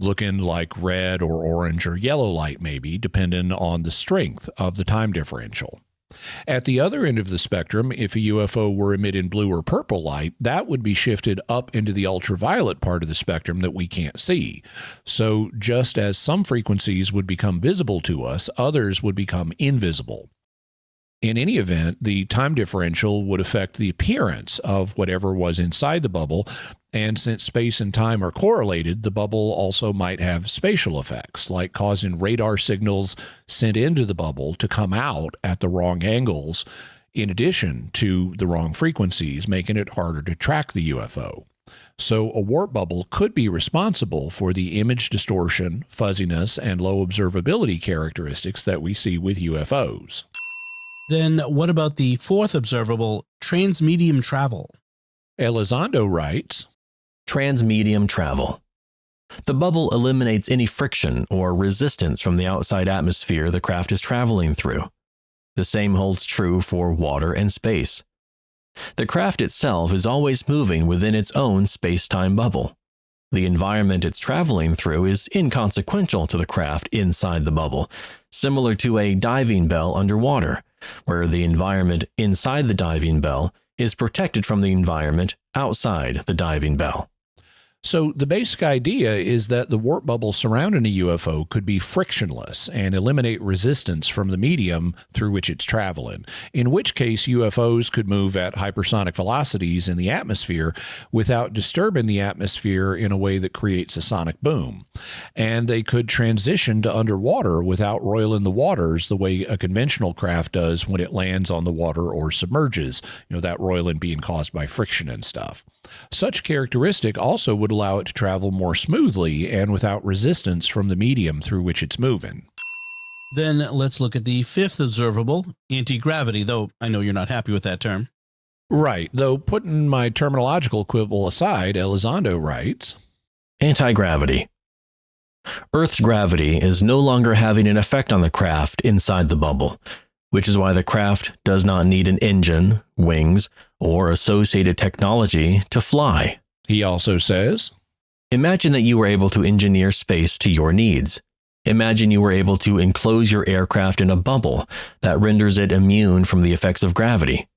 looking like red or orange or yellow light maybe, depending on the strength of the time differential. At the other end of the spectrum, if a UFO were emitting blue or purple light, that would be shifted up into the ultraviolet part of the spectrum that we can't see. So just as some frequencies would become visible to us, others would become invisible. In any event, the time differential would affect the appearance of whatever was inside the bubble, and since space and time are correlated, the bubble also might have spatial effects, like causing radar signals sent into the bubble to come out at the wrong angles, in addition to the wrong frequencies, making it harder to track the UFO. So a warp bubble could be responsible for the image distortion, fuzziness, and low observability characteristics that we see with UFOs. Then what about the fourth observable, transmedium travel? Elizondo writes, Transmedium travel. The bubble eliminates any friction or resistance from the outside atmosphere the craft is traveling through. The same holds true for water and space. The craft itself is always moving within its own space-time bubble. The environment it's traveling through is inconsequential to the craft inside the bubble, similar to a diving bell underwater, where the environment inside the diving bell is protected from the environment outside the diving bell. So the basic idea is that the warp bubble surrounding a UFO could be frictionless and eliminate resistance from the medium through which it's traveling, in which case UFOs could move at hypersonic velocities in the atmosphere without disturbing the atmosphere in a way that creates a sonic boom. And they could transition to underwater without roiling the waters the way a conventional craft does when it lands on the water or submerges, that roiling being caused by friction and stuff. Such characteristic also would would allow it to travel more smoothly and without resistance from the medium through which it's moving. Then let's look at the fifth observable, anti-gravity, though I know you're not happy with that term. Right, though putting my terminological quibble aside, Elizondo writes, Anti-gravity. Earth's gravity is no longer having an effect on the craft inside the bubble, which is why the craft does not need an engine, wings, or associated technology to fly. He also says, Imagine that you were able to engineer space to your needs. Imagine you were able to enclose your aircraft in a bubble that renders it immune from the effects of gravity.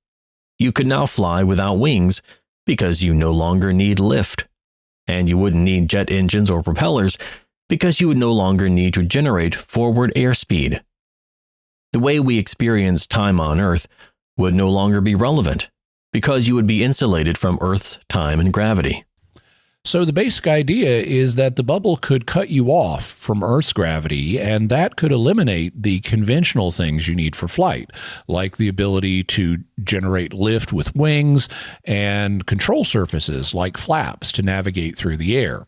You could now fly without wings because you no longer need lift. And you wouldn't need jet engines or propellers because you would no longer need to generate forward airspeed. The way we experience time on Earth would no longer be relevant because you would be insulated from Earth's time and gravity. So the basic idea is that the bubble could cut you off from Earth's gravity, and that could eliminate the conventional things you need for flight, like the ability to generate lift with wings and control surfaces like flaps to navigate through the air.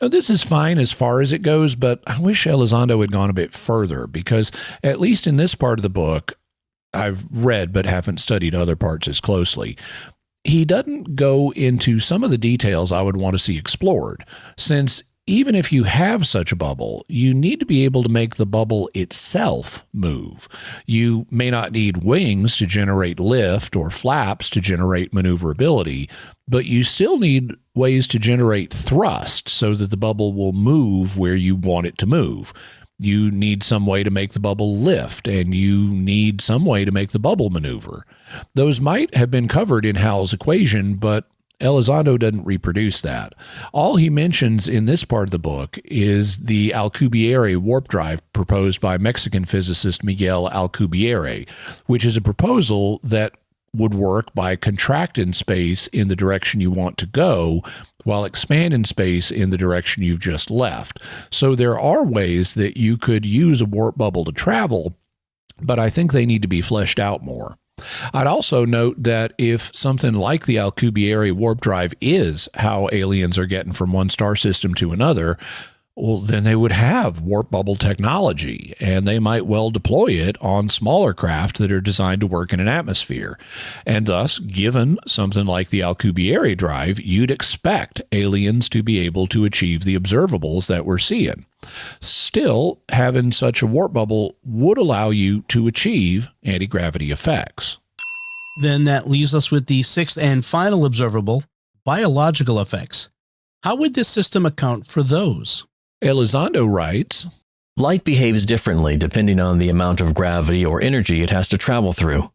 Now, this is fine as far as it goes, but I wish Elizondo had gone a bit further because, at least in this part of the book, I've read but haven't studied other parts as closely. He doesn't go into some of the details I would want to see explored, since even if you have such a bubble, you need to be able to make the bubble itself move. You may not need wings to generate lift or flaps to generate maneuverability, but you still need ways to generate thrust so that the bubble will move where you want it to move. You need some way to make the bubble lift, and you need some way to make the bubble maneuver. Those might have been covered in Hal's equation, but Elizondo doesn't reproduce that. All he mentions in this part of the book is the Alcubierre warp drive proposed by Mexican physicist Miguel Alcubierre, which is a proposal that would work by contracting space in the direction you want to go while expanding space in the direction you've just left. So there are ways that you could use a warp bubble to travel, but I think they need to be fleshed out more. I'd also note that if something like the Alcubierre warp drive is how aliens are getting from one star system to another, well, then they would have warp bubble technology, and they might well deploy it on smaller craft that are designed to work in an atmosphere. And thus, given something like the Alcubierre drive, you'd expect aliens to be able to achieve the observables that we're seeing. Still, having such a warp bubble would allow you to achieve anti-gravity effects. Then that leaves us with the sixth and final observable, biological effects. How would this system account for those? Elizondo writes, Light behaves differently depending on the amount of gravity or energy it has to travel through.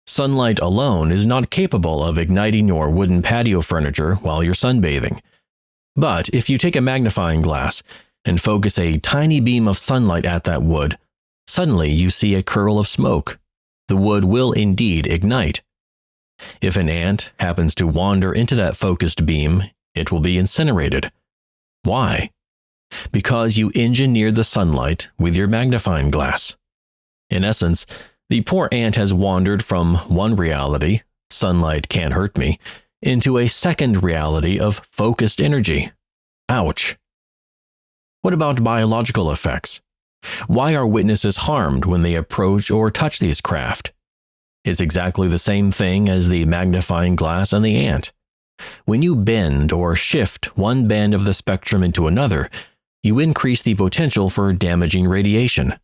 Sunlight alone is not capable of igniting your wooden patio furniture while you're sunbathing. But if you take a magnifying glass and focus a tiny beam of sunlight at that wood, suddenly you see a curl of smoke. The wood will indeed ignite. If an ant happens to wander into that focused beam, it will be incinerated. Why? Because you engineered the sunlight with your magnifying glass. In essence, the poor ant has wandered from one reality, sunlight can't hurt me, into a second reality of focused energy. Ouch. What about biological effects? Why are witnesses harmed when they approach or touch these craft? It's exactly the same thing as the magnifying glass and the ant. When you bend or shift one band of the spectrum into another, you increase the potential for damaging radiation.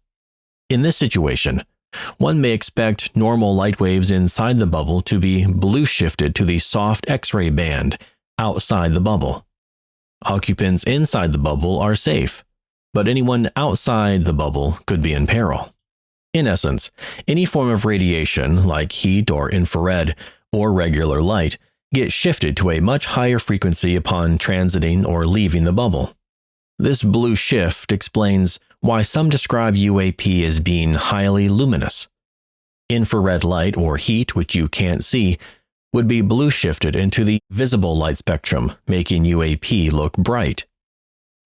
In this situation, one may expect normal light waves inside the bubble to be blue shifted to the soft X-ray band outside the bubble. Occupants inside the bubble are safe, but anyone outside the bubble could be in peril. In essence, any form of radiation, like heat or infrared or regular light, gets shifted to a much higher frequency upon transiting or leaving the bubble. This blue shift explains why some describe UAP as being highly luminous. Infrared light or heat, which you can't see, would be blue shifted into the visible light spectrum, making UAP look bright.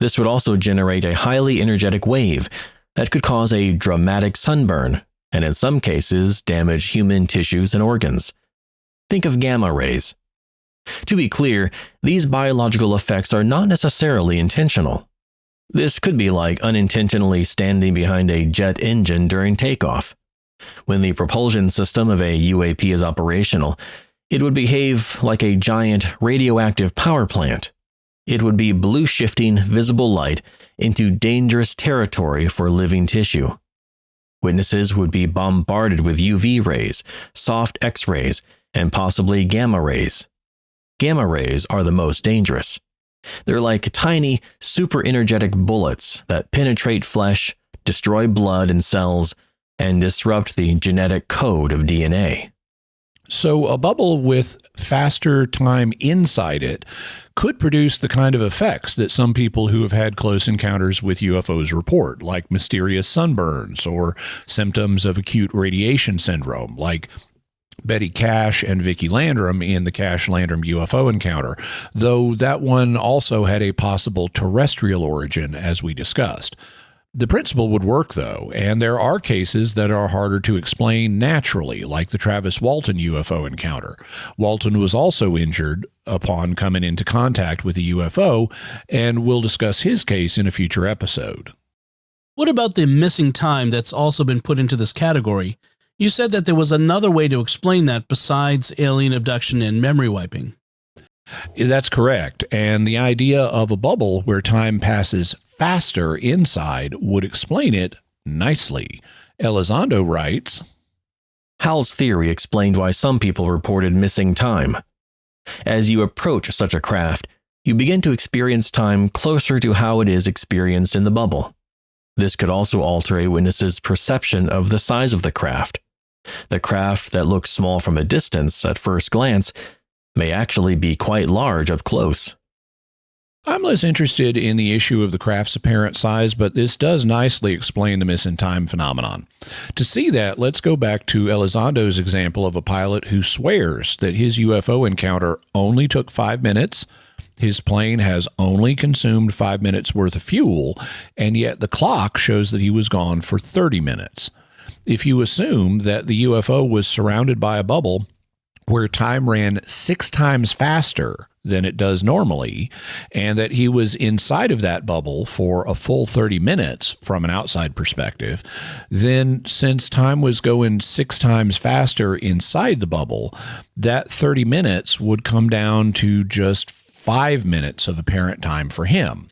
This would also generate a highly energetic wave that could cause a dramatic sunburn, and in some cases damage human tissues and organs. Think of gamma rays. To be clear, these biological effects are not necessarily intentional. This could be like unintentionally standing behind a jet engine during takeoff. When the propulsion system of a UAP is operational, it would behave like a giant radioactive power plant. It would be blue-shifting visible light into dangerous territory for living tissue. Witnesses would be bombarded with UV rays, soft X-rays, and possibly gamma rays. Gamma rays are the most dangerous. They're like tiny, super-energetic bullets that penetrate flesh, destroy blood and cells, and disrupt the genetic code of DNA. So a bubble with faster time inside it could produce the kind of effects that some people who have had close encounters with UFOs report, like mysterious sunburns or symptoms of acute radiation syndrome, like Betty Cash and Vicki Landrum in the Cash-Landrum UFO encounter, though that one also had a possible terrestrial origin, as we discussed. The principle would work, though, and there are cases that are harder to explain naturally, like the Travis Walton UFO encounter. Walton was also injured upon coming into contact with a UFO, and we'll discuss his case in a future episode. What about the missing time that's also been put into this category? You said that there was another way to explain that besides alien abduction and memory wiping. That's correct, and the idea of a bubble where time passes faster inside would explain it nicely. Elizondo writes, Hal's theory explained why some people reported missing time. As you approach such a craft, you begin to experience time closer to how it is experienced in the bubble. This could also alter a witness's perception of the size of the craft. The craft that looks small from a distance at first glance may actually be quite large up close. I'm less interested in the issue of the craft's apparent size, but this does nicely explain the missing time phenomenon. To see that, let's go back to Elizondo's example of a pilot who swears that his UFO encounter only took 5 minutes, his plane has only consumed 5 minutes worth of fuel, and yet the clock shows that he was gone for 30 minutes. If you assume that the UFO was surrounded by a bubble where time ran 6 times faster than it does normally, and that he was inside of that bubble for a full 30 minutes from an outside perspective, then since time was going 6 times faster inside the bubble, that 30 minutes would come down to just 5 minutes of apparent time for him.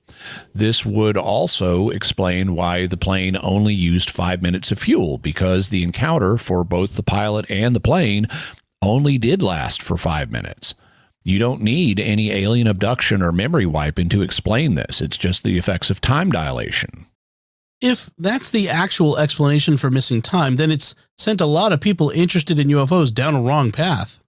This would also explain why the plane only used 5 minutes of fuel, because the encounter for both the pilot and the plane only did last for 5 minutes. You don't need any alien abduction or memory wiping to explain this. It's just the effects of time dilation. If that's the actual explanation for missing time, then it's sent a lot of people interested in UFOs down a wrong path.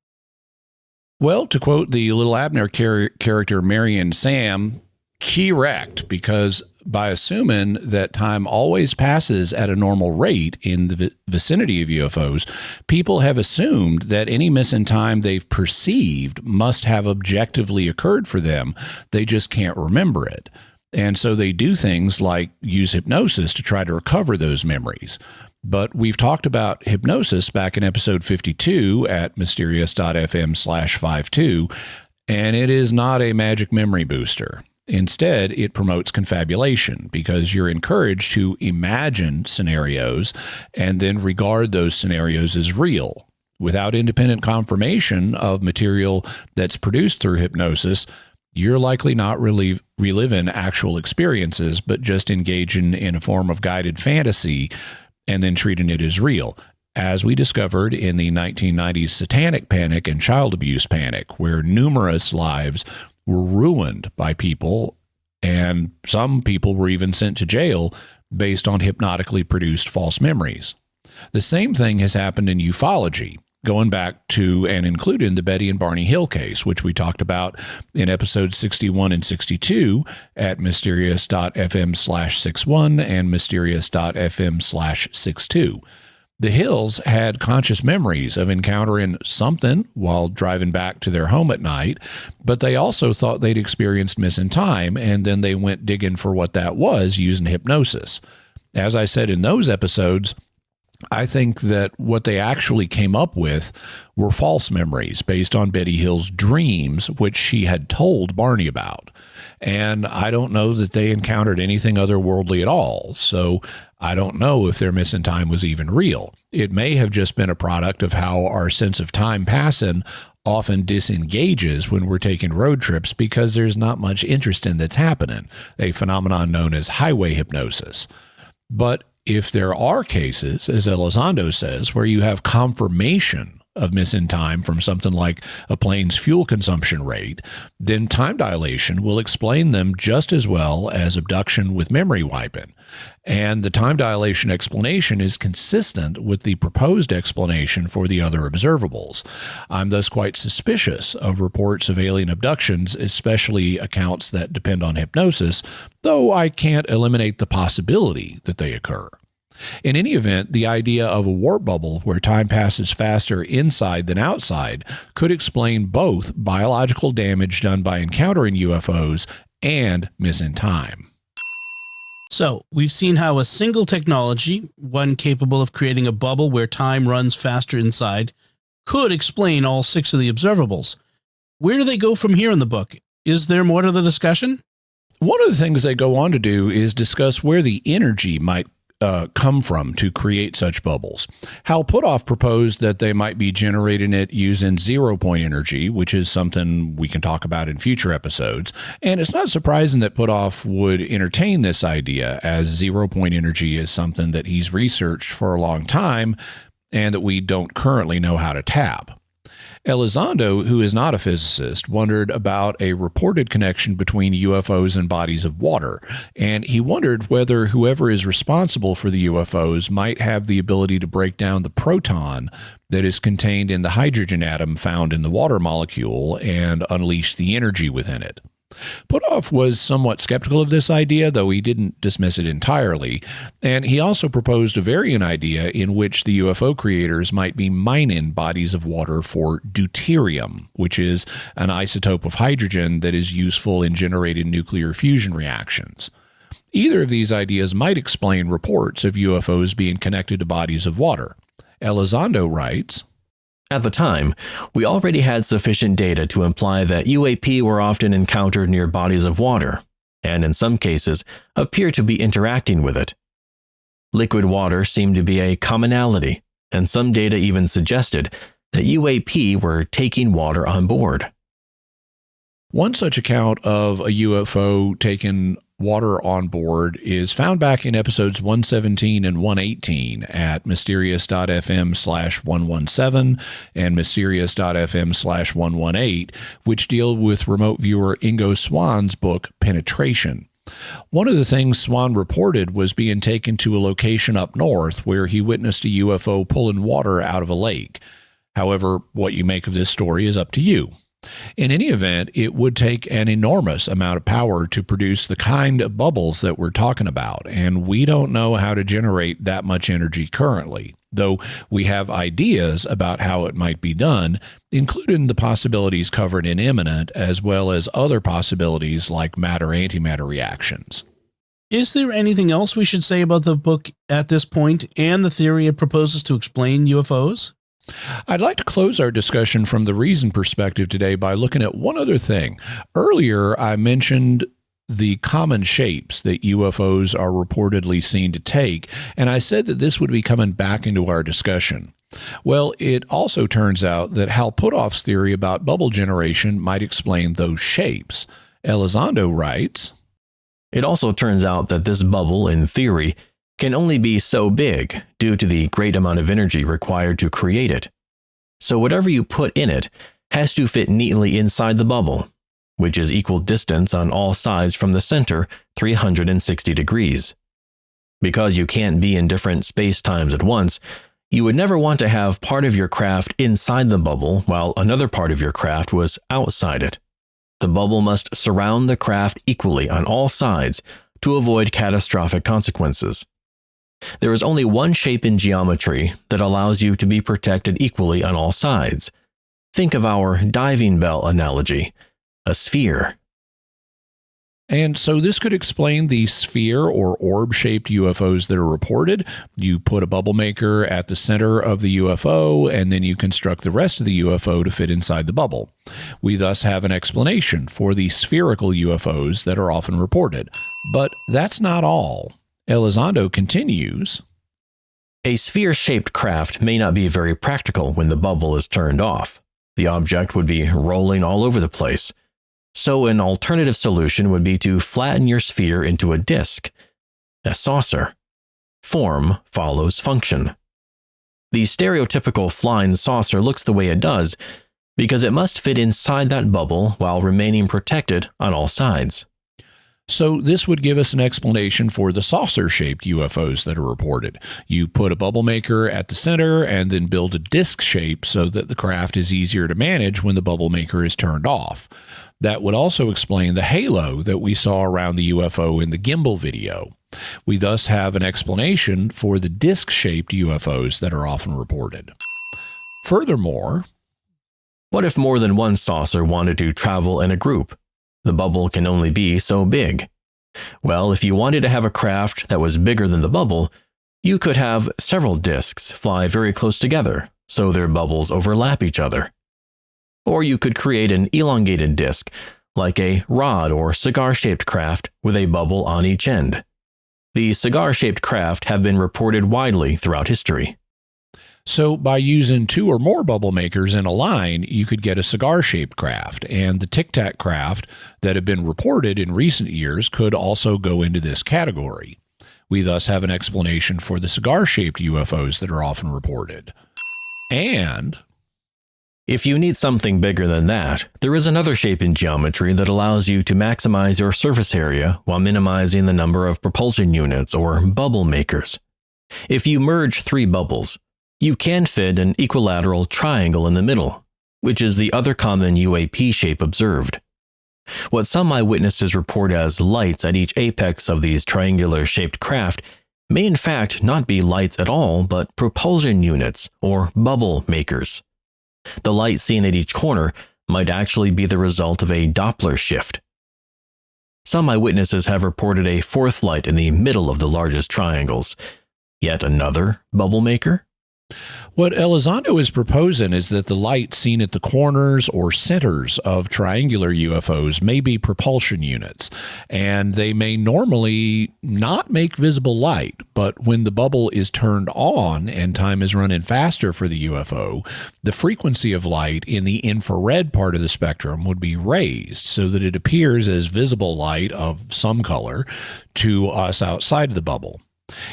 Well, to quote the Little Abner character Marion Sam, correct, because by assuming that time always passes at a normal rate in the vicinity of UFOs, people have assumed that any missing time they've perceived must have objectively occurred for them. They just can't remember it. And so they do things like use hypnosis to try to recover those memories. But we've talked about hypnosis back in episode 52 at mysterious.fm/52, and it is not a magic memory booster. Instead, it promotes confabulation because you're encouraged to imagine scenarios and then regard those scenarios as real. Without independent confirmation of material that's produced through hypnosis, you're likely not reliving actual experiences, but just engaging in a form of guided fantasy and then treating it as real, as we discovered in the 1990s satanic panic and child abuse panic, where numerous lives were ruined by people, and some people were even sent to jail based on hypnotically produced false memories. The same thing has happened in ufology, going back to and including the Betty and Barney Hill case, which we talked about in episodes 61 and 62 at mysterious.fm/61 and mysterious.fm/62. The Hills had conscious memories of encountering something while driving back to their home at night, but they also thought they'd experienced missing time, and then they went digging for what that was using hypnosis. As I said in those episodes, I think that what they actually came up with were false memories based on Betty Hill's dreams, which she had told Barney about. And I don't know that they encountered anything otherworldly at all. So I don't know if their missing time was even real. It may have just been a product of how our sense of time passing often disengages when we're taking road trips because there's not much interest in that's happening, a phenomenon known as highway hypnosis. But if there are cases, as Elizondo says, where you have confirmation of missing time from something like a plane's fuel consumption rate, then time dilation will explain them just as well as abduction with memory wiping. And the time dilation explanation is consistent with the proposed explanation for the other observables. I'm thus quite suspicious of reports of alien abductions, especially accounts that depend on hypnosis, though I can't eliminate the possibility that they occur. In any event, the idea of a warp bubble where time passes faster inside than outside could explain both biological damage done by encountering UFOs and missing time. So we've seen how a single technology, one capable of creating a bubble where time runs faster inside, could explain all 6 of the observables. Where do they go from here in the book? Is there more to the discussion? One of the things they go on to do is discuss where the energy might come from to create such bubbles. Hal Puthoff proposed that they might be generating it using zero-point energy, which is something we can talk about in future episodes. And it's not surprising that Puthoff would entertain this idea, as zero-point energy is something that he's researched for a long time and that we don't currently know how to tap. Elizondo, who is not a physicist, wondered about a reported connection between UFOs and bodies of water, and he wondered whether whoever is responsible for the UFOs might have the ability to break down the proton that is contained in the hydrogen atom found in the water molecule and unleash the energy within it. Puthoff was somewhat skeptical of this idea, though he didn't dismiss it entirely, and he also proposed a variant idea in which the UFO creators might be mining bodies of water for deuterium, which is an isotope of hydrogen that is useful in generating nuclear fusion reactions. Either of these ideas might explain reports of UFOs being connected to bodies of water. Elizondo writes, At the time, we already had sufficient data to imply that UAP were often encountered near bodies of water, and in some cases appear to be interacting with it. Liquid water seemed to be a commonality, and some data even suggested that UAP were taking water on board. One such account of a UFO taking water on board is found back in episodes 117 and 118 at mysterious.fm/117 and mysterious.fm/118, which deal with remote viewer Ingo Swann's book, Penetration. One of the things Swann reported was being taken to a location up north where he witnessed a UFO pulling water out of a lake. However, what you make of this story is up to you. In any event, it would take an enormous amount of power to produce the kind of bubbles that we're talking about, and we don't know how to generate that much energy currently, though we have ideas about how it might be done, including the possibilities covered in Imminent, as well as other possibilities like matter-antimatter reactions. Is there anything else we should say about the book at this point and the theory it proposes to explain UFOs? I'd like to close our discussion from the reason perspective today by looking at one other thing. Earlier, I mentioned the common shapes that UFOs are reportedly seen to take, and I said that this would be coming back into our discussion. Well, it also turns out that Hal Puthoff's theory about bubble generation might explain those shapes. Elizondo writes, It also turns out that this bubble, in theory, can only be so big due to the great amount of energy required to create it. So whatever you put in it has to fit neatly inside the bubble, which is equal distance on all sides from the center, 360 degrees. Because you can't be in different space-times at once, you would never want to have part of your craft inside the bubble while another part of your craft was outside it. The bubble must surround the craft equally on all sides to avoid catastrophic consequences. There is only one shape in geometry that allows you to be protected equally on all sides. Think of our diving bell analogy, a sphere. And so this could explain the sphere or orb-shaped UFOs that are reported. You put a bubble maker at the center of the UFO, and then you construct the rest of the UFO to fit inside the bubble. We thus have an explanation for the spherical UFOs that are often reported. But that's not all. Elizondo continues. A sphere-shaped craft may not be very practical when the bubble is turned off. The object would be rolling all over the place. So an alternative solution would be to flatten your sphere into a disk, a saucer. Form follows function. The stereotypical flying saucer looks the way it does because it must fit inside that bubble while remaining protected on all sides. So this would give us an explanation for the saucer-shaped UFOs that are reported. You put a bubble maker at the center and then build a disc shape so that the craft is easier to manage when the bubble maker is turned off. That would also explain the halo that we saw around the UFO in the gimbal video. We thus have an explanation for the disc-shaped UFOs that are often reported. Furthermore, what if more than one saucer wanted to travel in a group? The bubble can only be so big. Well, if you wanted to have a craft that was bigger than the bubble, you could have several discs fly very close together, so their bubbles overlap each other. Or you could create an elongated disc, like a rod or cigar-shaped craft with a bubble on each end. The cigar-shaped craft have been reported widely throughout history. So by using two or more bubble makers in a line, you could get a cigar-shaped craft, and the Tic Tac craft that have been reported in recent years could also go into this category. We thus have an explanation for the cigar-shaped UFOs that are often reported. And if you need something bigger than that, there is another shape in geometry that allows you to maximize your surface area while minimizing the number of propulsion units or bubble makers. If you merge three bubbles, you can fit an equilateral triangle in the middle, which is the other common UAP shape observed. What some eyewitnesses report as lights at each apex of these triangular-shaped craft may in fact not be lights at all, but propulsion units or bubble makers. The light seen at each corner might actually be the result of a Doppler shift. Some eyewitnesses have reported a fourth light in the middle of the largest triangles. Yet another bubble maker? What Elizondo is proposing is that the light seen at the corners or centers of triangular UFOs may be propulsion units, and they may normally not make visible light, but when the bubble is turned on and time is running faster for the UFO, the frequency of light in the infrared part of the spectrum would be raised so that it appears as visible light of some color to us outside of the bubble.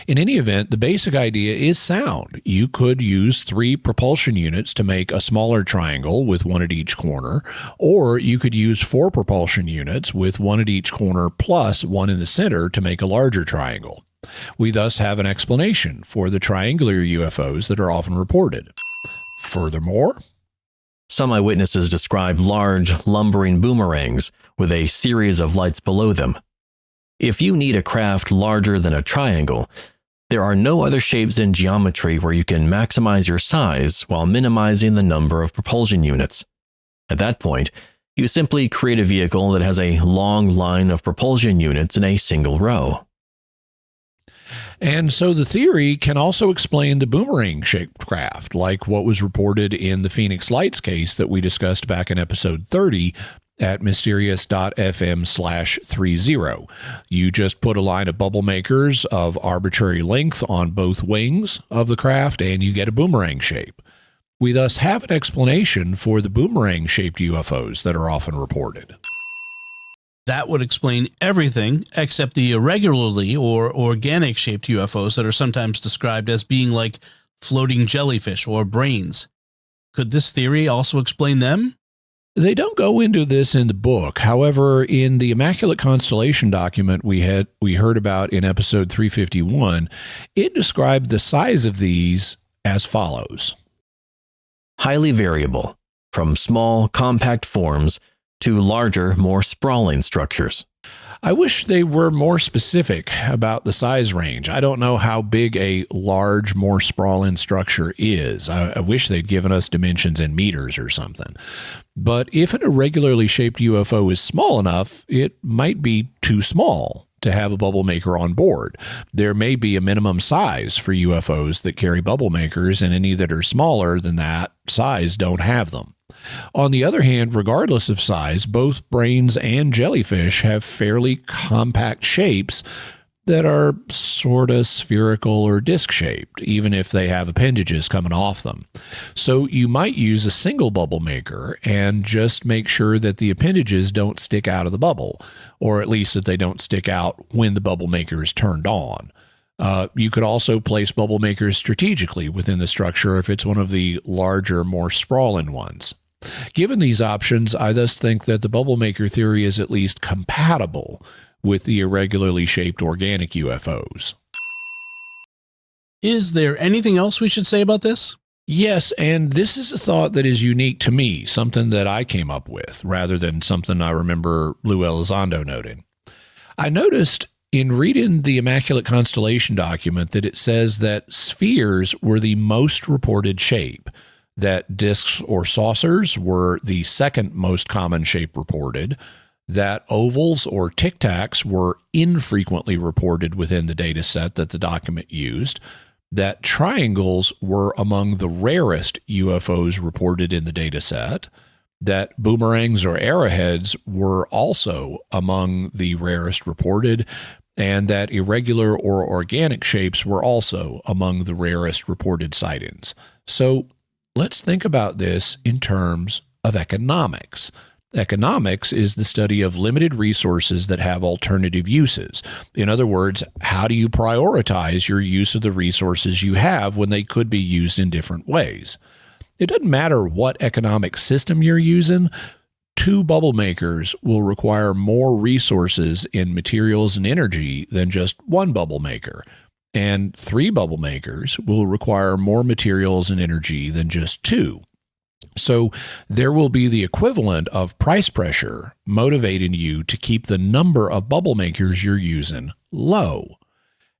In any event, the basic idea is sound. You could use 3 propulsion units to make a smaller triangle with one at each corner, or you could use 4 propulsion units with one at each corner plus one in the center to make a larger triangle. We thus have an explanation for the triangular UFOs that are often reported. Furthermore, some eyewitnesses describe large, lumbering boomerangs with a series of lights below them. If you need a craft larger than a triangle, there are no other shapes in geometry where you can maximize your size while minimizing the number of propulsion units. At that point, you simply create a vehicle that has a long line of propulsion units in a single row. And so the theory can also explain the boomerang-shaped craft, like what was reported in the Phoenix Lights case that we discussed back in episode 30, at mysterious.fm/30. You just put a line of bubble makers of arbitrary length on both wings of the craft and you get a boomerang shape. We thus have an explanation for the boomerang-shaped UFOs that are often reported. That would explain everything except the irregularly or organic shaped UFOs that are sometimes described as being like floating jellyfish or brains. Could this theory also explain them? They don't go into this in the book. However, in the Immaculate Constellation document we heard about in episode 351, it described the size of these as follows. Highly variable, from small, compact forms to larger, more sprawling structures. I wish they were more specific about the size range. I don't know how big a large, more sprawling structure is. I wish they'd given us dimensions in meters or something. But if an irregularly shaped UFO is small enough, it might be too small to have a bubble maker on board. There may be a minimum size for UFOs that carry bubble makers, and any that are smaller than that size don't have them. On the other hand, regardless of size, both brains and jellyfish have fairly compact shapes that are sort of spherical or disc-shaped, even if they have appendages coming off them. So you might use a single bubble maker and just make sure that the appendages don't stick out of the bubble, or at least that they don't stick out when the bubble maker is turned on. You could also place bubble makers strategically within the structure if it's one of the larger, more sprawling ones. Given these options, I thus think that the bubble maker theory is at least compatible with the irregularly shaped organic UFOs. Is there anything else we should say about this? Yes, and this is a thought that is unique to me, something that I came up with, rather than something I remember Luis Elizondo noting. I noticed in reading the Immaculate Constellation document that it says that spheres were the most reported shape, that discs or saucers were the second most common shape reported, that ovals or tic-tacs were infrequently reported within the data set that the document used, that triangles were among the rarest UFOs reported in the data set, that boomerangs or arrowheads were also among the rarest reported, and that irregular or organic shapes were also among the rarest reported sightings. So let's think about this in terms of economics. Economics is the study of limited resources that have alternative uses. In other words, how do you prioritize your use of the resources you have when they could be used in different ways? It doesn't matter what economic system you're using. 2 bubble makers will require more resources in materials and energy than just 1 bubble maker. And 3 bubble makers will require more materials and energy than just 2. So there will be the equivalent of price pressure motivating you to keep the number of bubble makers you're using low.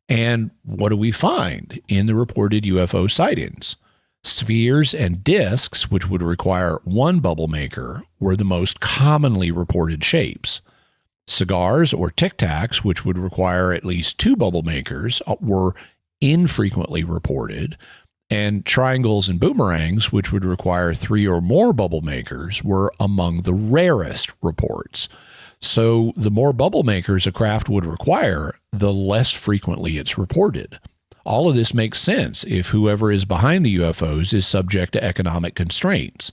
And what do we find in the reported UFO sightings? Spheres and discs, which would require 1 bubble maker, were the most commonly reported shapes. Cigars or tic-tacs, which would require at least 2 bubble makers, were infrequently reported, and triangles and boomerangs, which would require 3 or more bubble makers, were among the rarest reports. So the more bubble makers a craft would require, the less frequently it's reported. All of this makes sense if whoever is behind the UFOs is subject to economic constraints.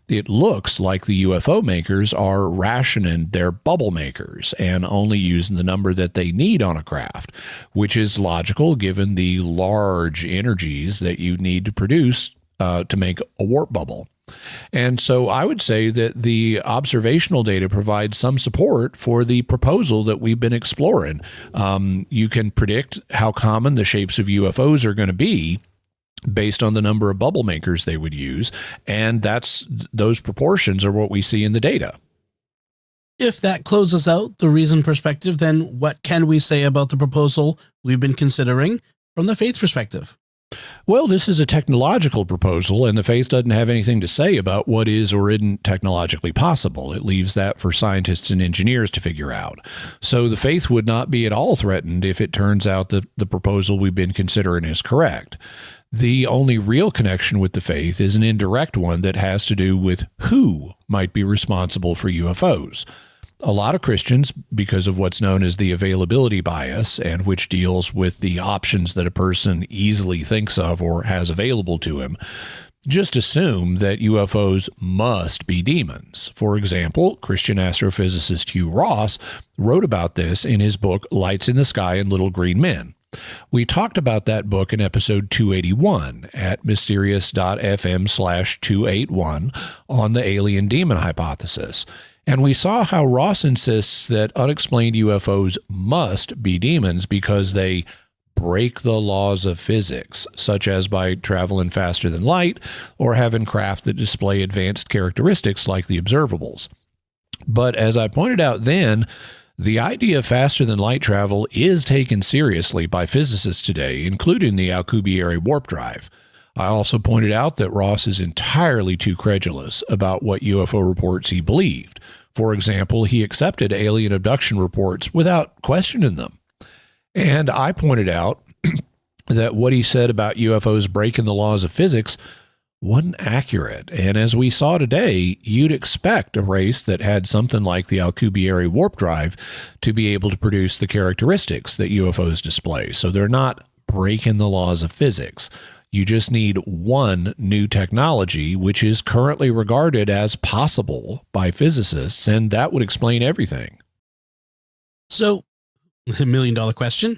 It looks like the UFO makers are rationing their bubble makers and only using the number that they need on a craft, which is logical given the large energies that you need to produce to make a warp bubble. And so I would say that the observational data provides some support for the proposal that we've been exploring. You can predict how common the shapes of UFOs are going to be based on the number of bubble makers they would use, and those proportions are what we see in the data. If that closes out the reason perspective, then what can we say about the proposal we've been considering from the faith perspective? Well, this is a technological proposal, and the faith doesn't have anything to say about what is or isn't technologically possible. It leaves that for scientists and engineers to figure out. So the faith would not be at all threatened if it turns out that the proposal we've been considering is correct. The only real connection with the faith is an indirect one that has to do with who might be responsible for UFOs. A lot of Christians, because of what's known as the availability bias, and which deals with the options that a person easily thinks of or has available to him, just assume that UFOs must be demons. For example, Christian astrophysicist Hugh Ross wrote about this in his book, Lights in the Sky and Little Green Men. We talked about that book in episode 281 at mysterious.fm/281 on the alien demon hypothesis. And we saw how Ross insists that unexplained UFOs must be demons because they break the laws of physics, such as by traveling faster than light or having craft that display advanced characteristics like the observables. But as I pointed out then, The idea of faster than light travel is taken seriously by physicists today, including the Alcubierre warp drive. I also pointed out that Ross is entirely too credulous about what UFO reports he believed. For example, he accepted alien abduction reports without questioning them. And I pointed out that what he said about UFOs breaking the laws of physics wasn't accurate. And as we saw today, you'd expect a race that had something like the Alcubierre warp drive to be able to produce the characteristics that UFOs display. So they're not breaking the laws of physics. You just need one new technology, which is currently regarded as possible by physicists, and that would explain everything. So, $1 million question.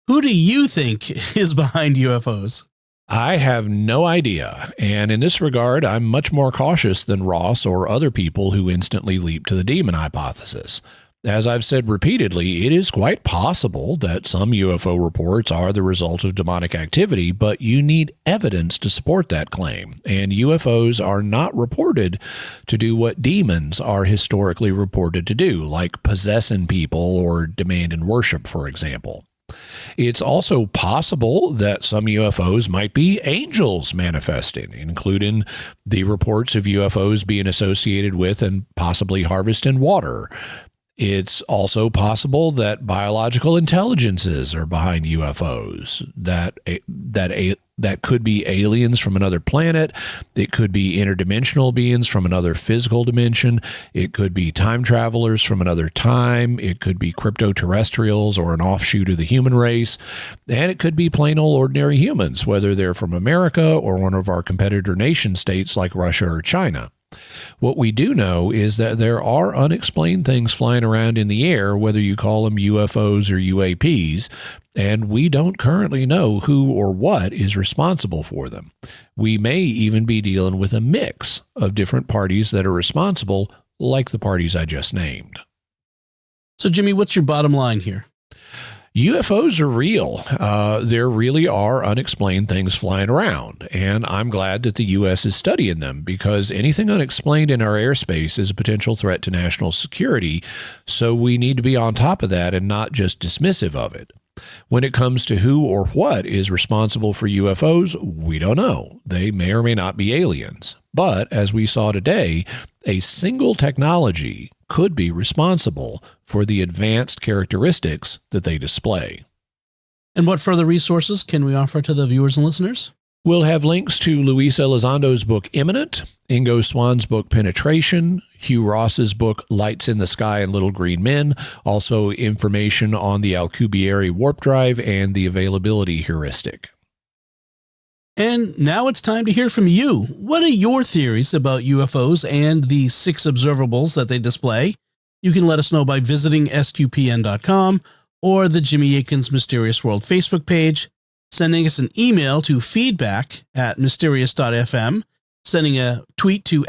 Who do you think is behind UFOs? I have no idea, and in this regard, I'm much more cautious than Ross or other people who instantly leap to the demon hypothesis. As I've said repeatedly, it is quite possible that some UFO reports are the result of demonic activity, but you need evidence to support that claim, and UFOs are not reported to do what demons are historically reported to do, like possessing people or demanding worship, for example. It's also possible that some UFOs might be angels manifesting, including the reports of UFOs being associated with and possibly harvesting water. It's also possible that biological intelligences are behind UFOs, that could be aliens from another planet. It could be interdimensional beings from another physical dimension. It could be time travelers from another time. It could be cryptoterrestrials or an offshoot of the human race. And it could be plain old ordinary humans, whether they're from America or one of our competitor nation states like Russia or China. What we do know is that there are unexplained things flying around in the air, whether you call them UFOs or UAPs, and we don't currently know who or what is responsible for them. We may even be dealing with a mix of different parties that are responsible, like the parties I just named. So, Jimmy, what's your bottom line here? UFOs are real. There really are unexplained things flying around, and I'm glad that the U.S. is studying them because anything unexplained in our airspace is a potential threat to national security, so we need to be on top of that and not just dismissive of it. When it comes to who or what is responsible for UFOs, we don't know. They may or may not be aliens. But as we saw today, a single technology could be responsible for the advanced characteristics that they display. And what further resources can we offer to the viewers and listeners? We'll have links to Luis Elizondo's book Imminent, Ingo Swann's book Penetration, Hugh Ross's book Lights in the Sky and Little Green Men, also information on the Alcubierre warp drive and the availability heuristic. And now it's time to hear from you. What are your theories about UFOs and the 6 observables that they display? You can let us know by visiting sqpn.com or the Jimmy Akin's Mysterious World Facebook page, sending us an email to feedback@mysterious.fm, sending a tweet to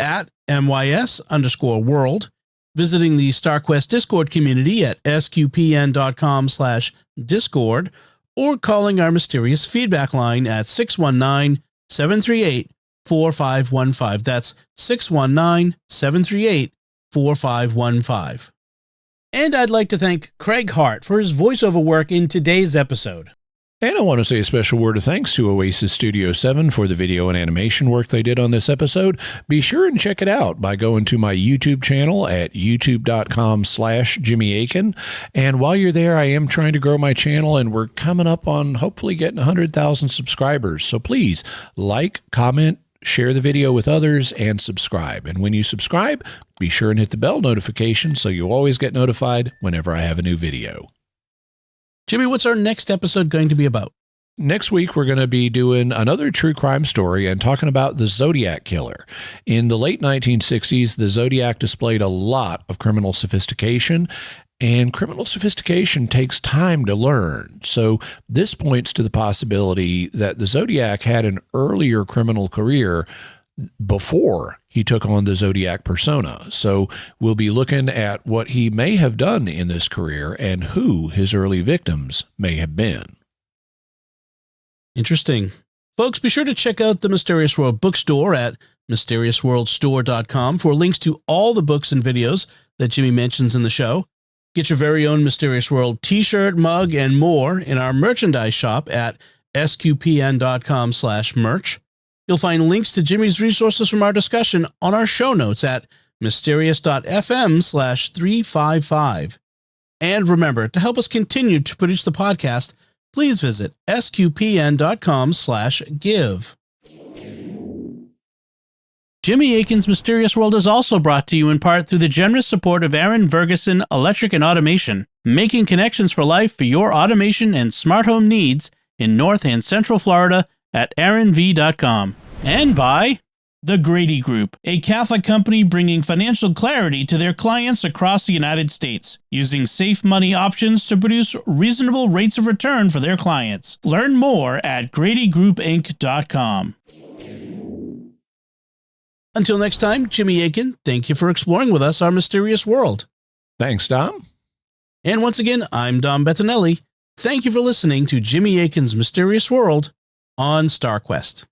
@MYS_world, visiting the StarQuest Discord community at sqpn.com/discord, or calling our mysterious feedback line at 619-738-4515. That's 619-738-4515. And I'd like to thank Craig Hart for his voiceover work in today's episode. And I want to say a special word of thanks to Oasis Studio 7 for the video and animation work they did on this episode. Be sure and check it out by going to my YouTube channel at youtube.com/Jimmy Akin. And while you're there, I am trying to grow my channel, and we're coming up on hopefully getting 100,000 subscribers. So please like, comment, share the video with others, and subscribe. And when you subscribe, be sure and hit the bell notification so you always get notified whenever I have a new video. Jimmy, what's our next episode going to be about? Next week, we're going to be doing another true crime story and talking about the Zodiac Killer. In the late 1960s, the Zodiac displayed a lot of criminal sophistication, and criminal sophistication takes time to learn. So this points to the possibility that the Zodiac had an earlier criminal career before he took on the Zodiac persona. So we'll be looking at what he may have done in this career and who his early victims may have been. Interesting. Folks, be sure to check out the Mysterious World bookstore at mysteriousworldstore.com for links to all the books and videos that Jimmy mentions in the show. Get your very own Mysterious World t-shirt, mug, and more in our merchandise shop at sqpn.com/merch. You'll find links to Jimmy's resources from our discussion on our show notes at mysterious.fm/355. And remember, to help us continue to produce the podcast, please visit sqpn.com/give. Jimmy Akin's Mysterious World is also brought to you in part through the generous support of Aaron Vergeson Electric and Automation, making connections for life for your automation and smart home needs in North and Central Florida at aaronv.com. And by The Grady Group, a Catholic company bringing financial clarity to their clients across the United States, using safe money options to produce reasonable rates of return for their clients. Learn more at GradyGroupInc.com. Until next time, Jimmy Akin, thank you for exploring with us our mysterious world. Thanks, Dom. And once again, I'm Dom Bettinelli. Thank you for listening to Jimmy Akin's Mysterious World on StarQuest.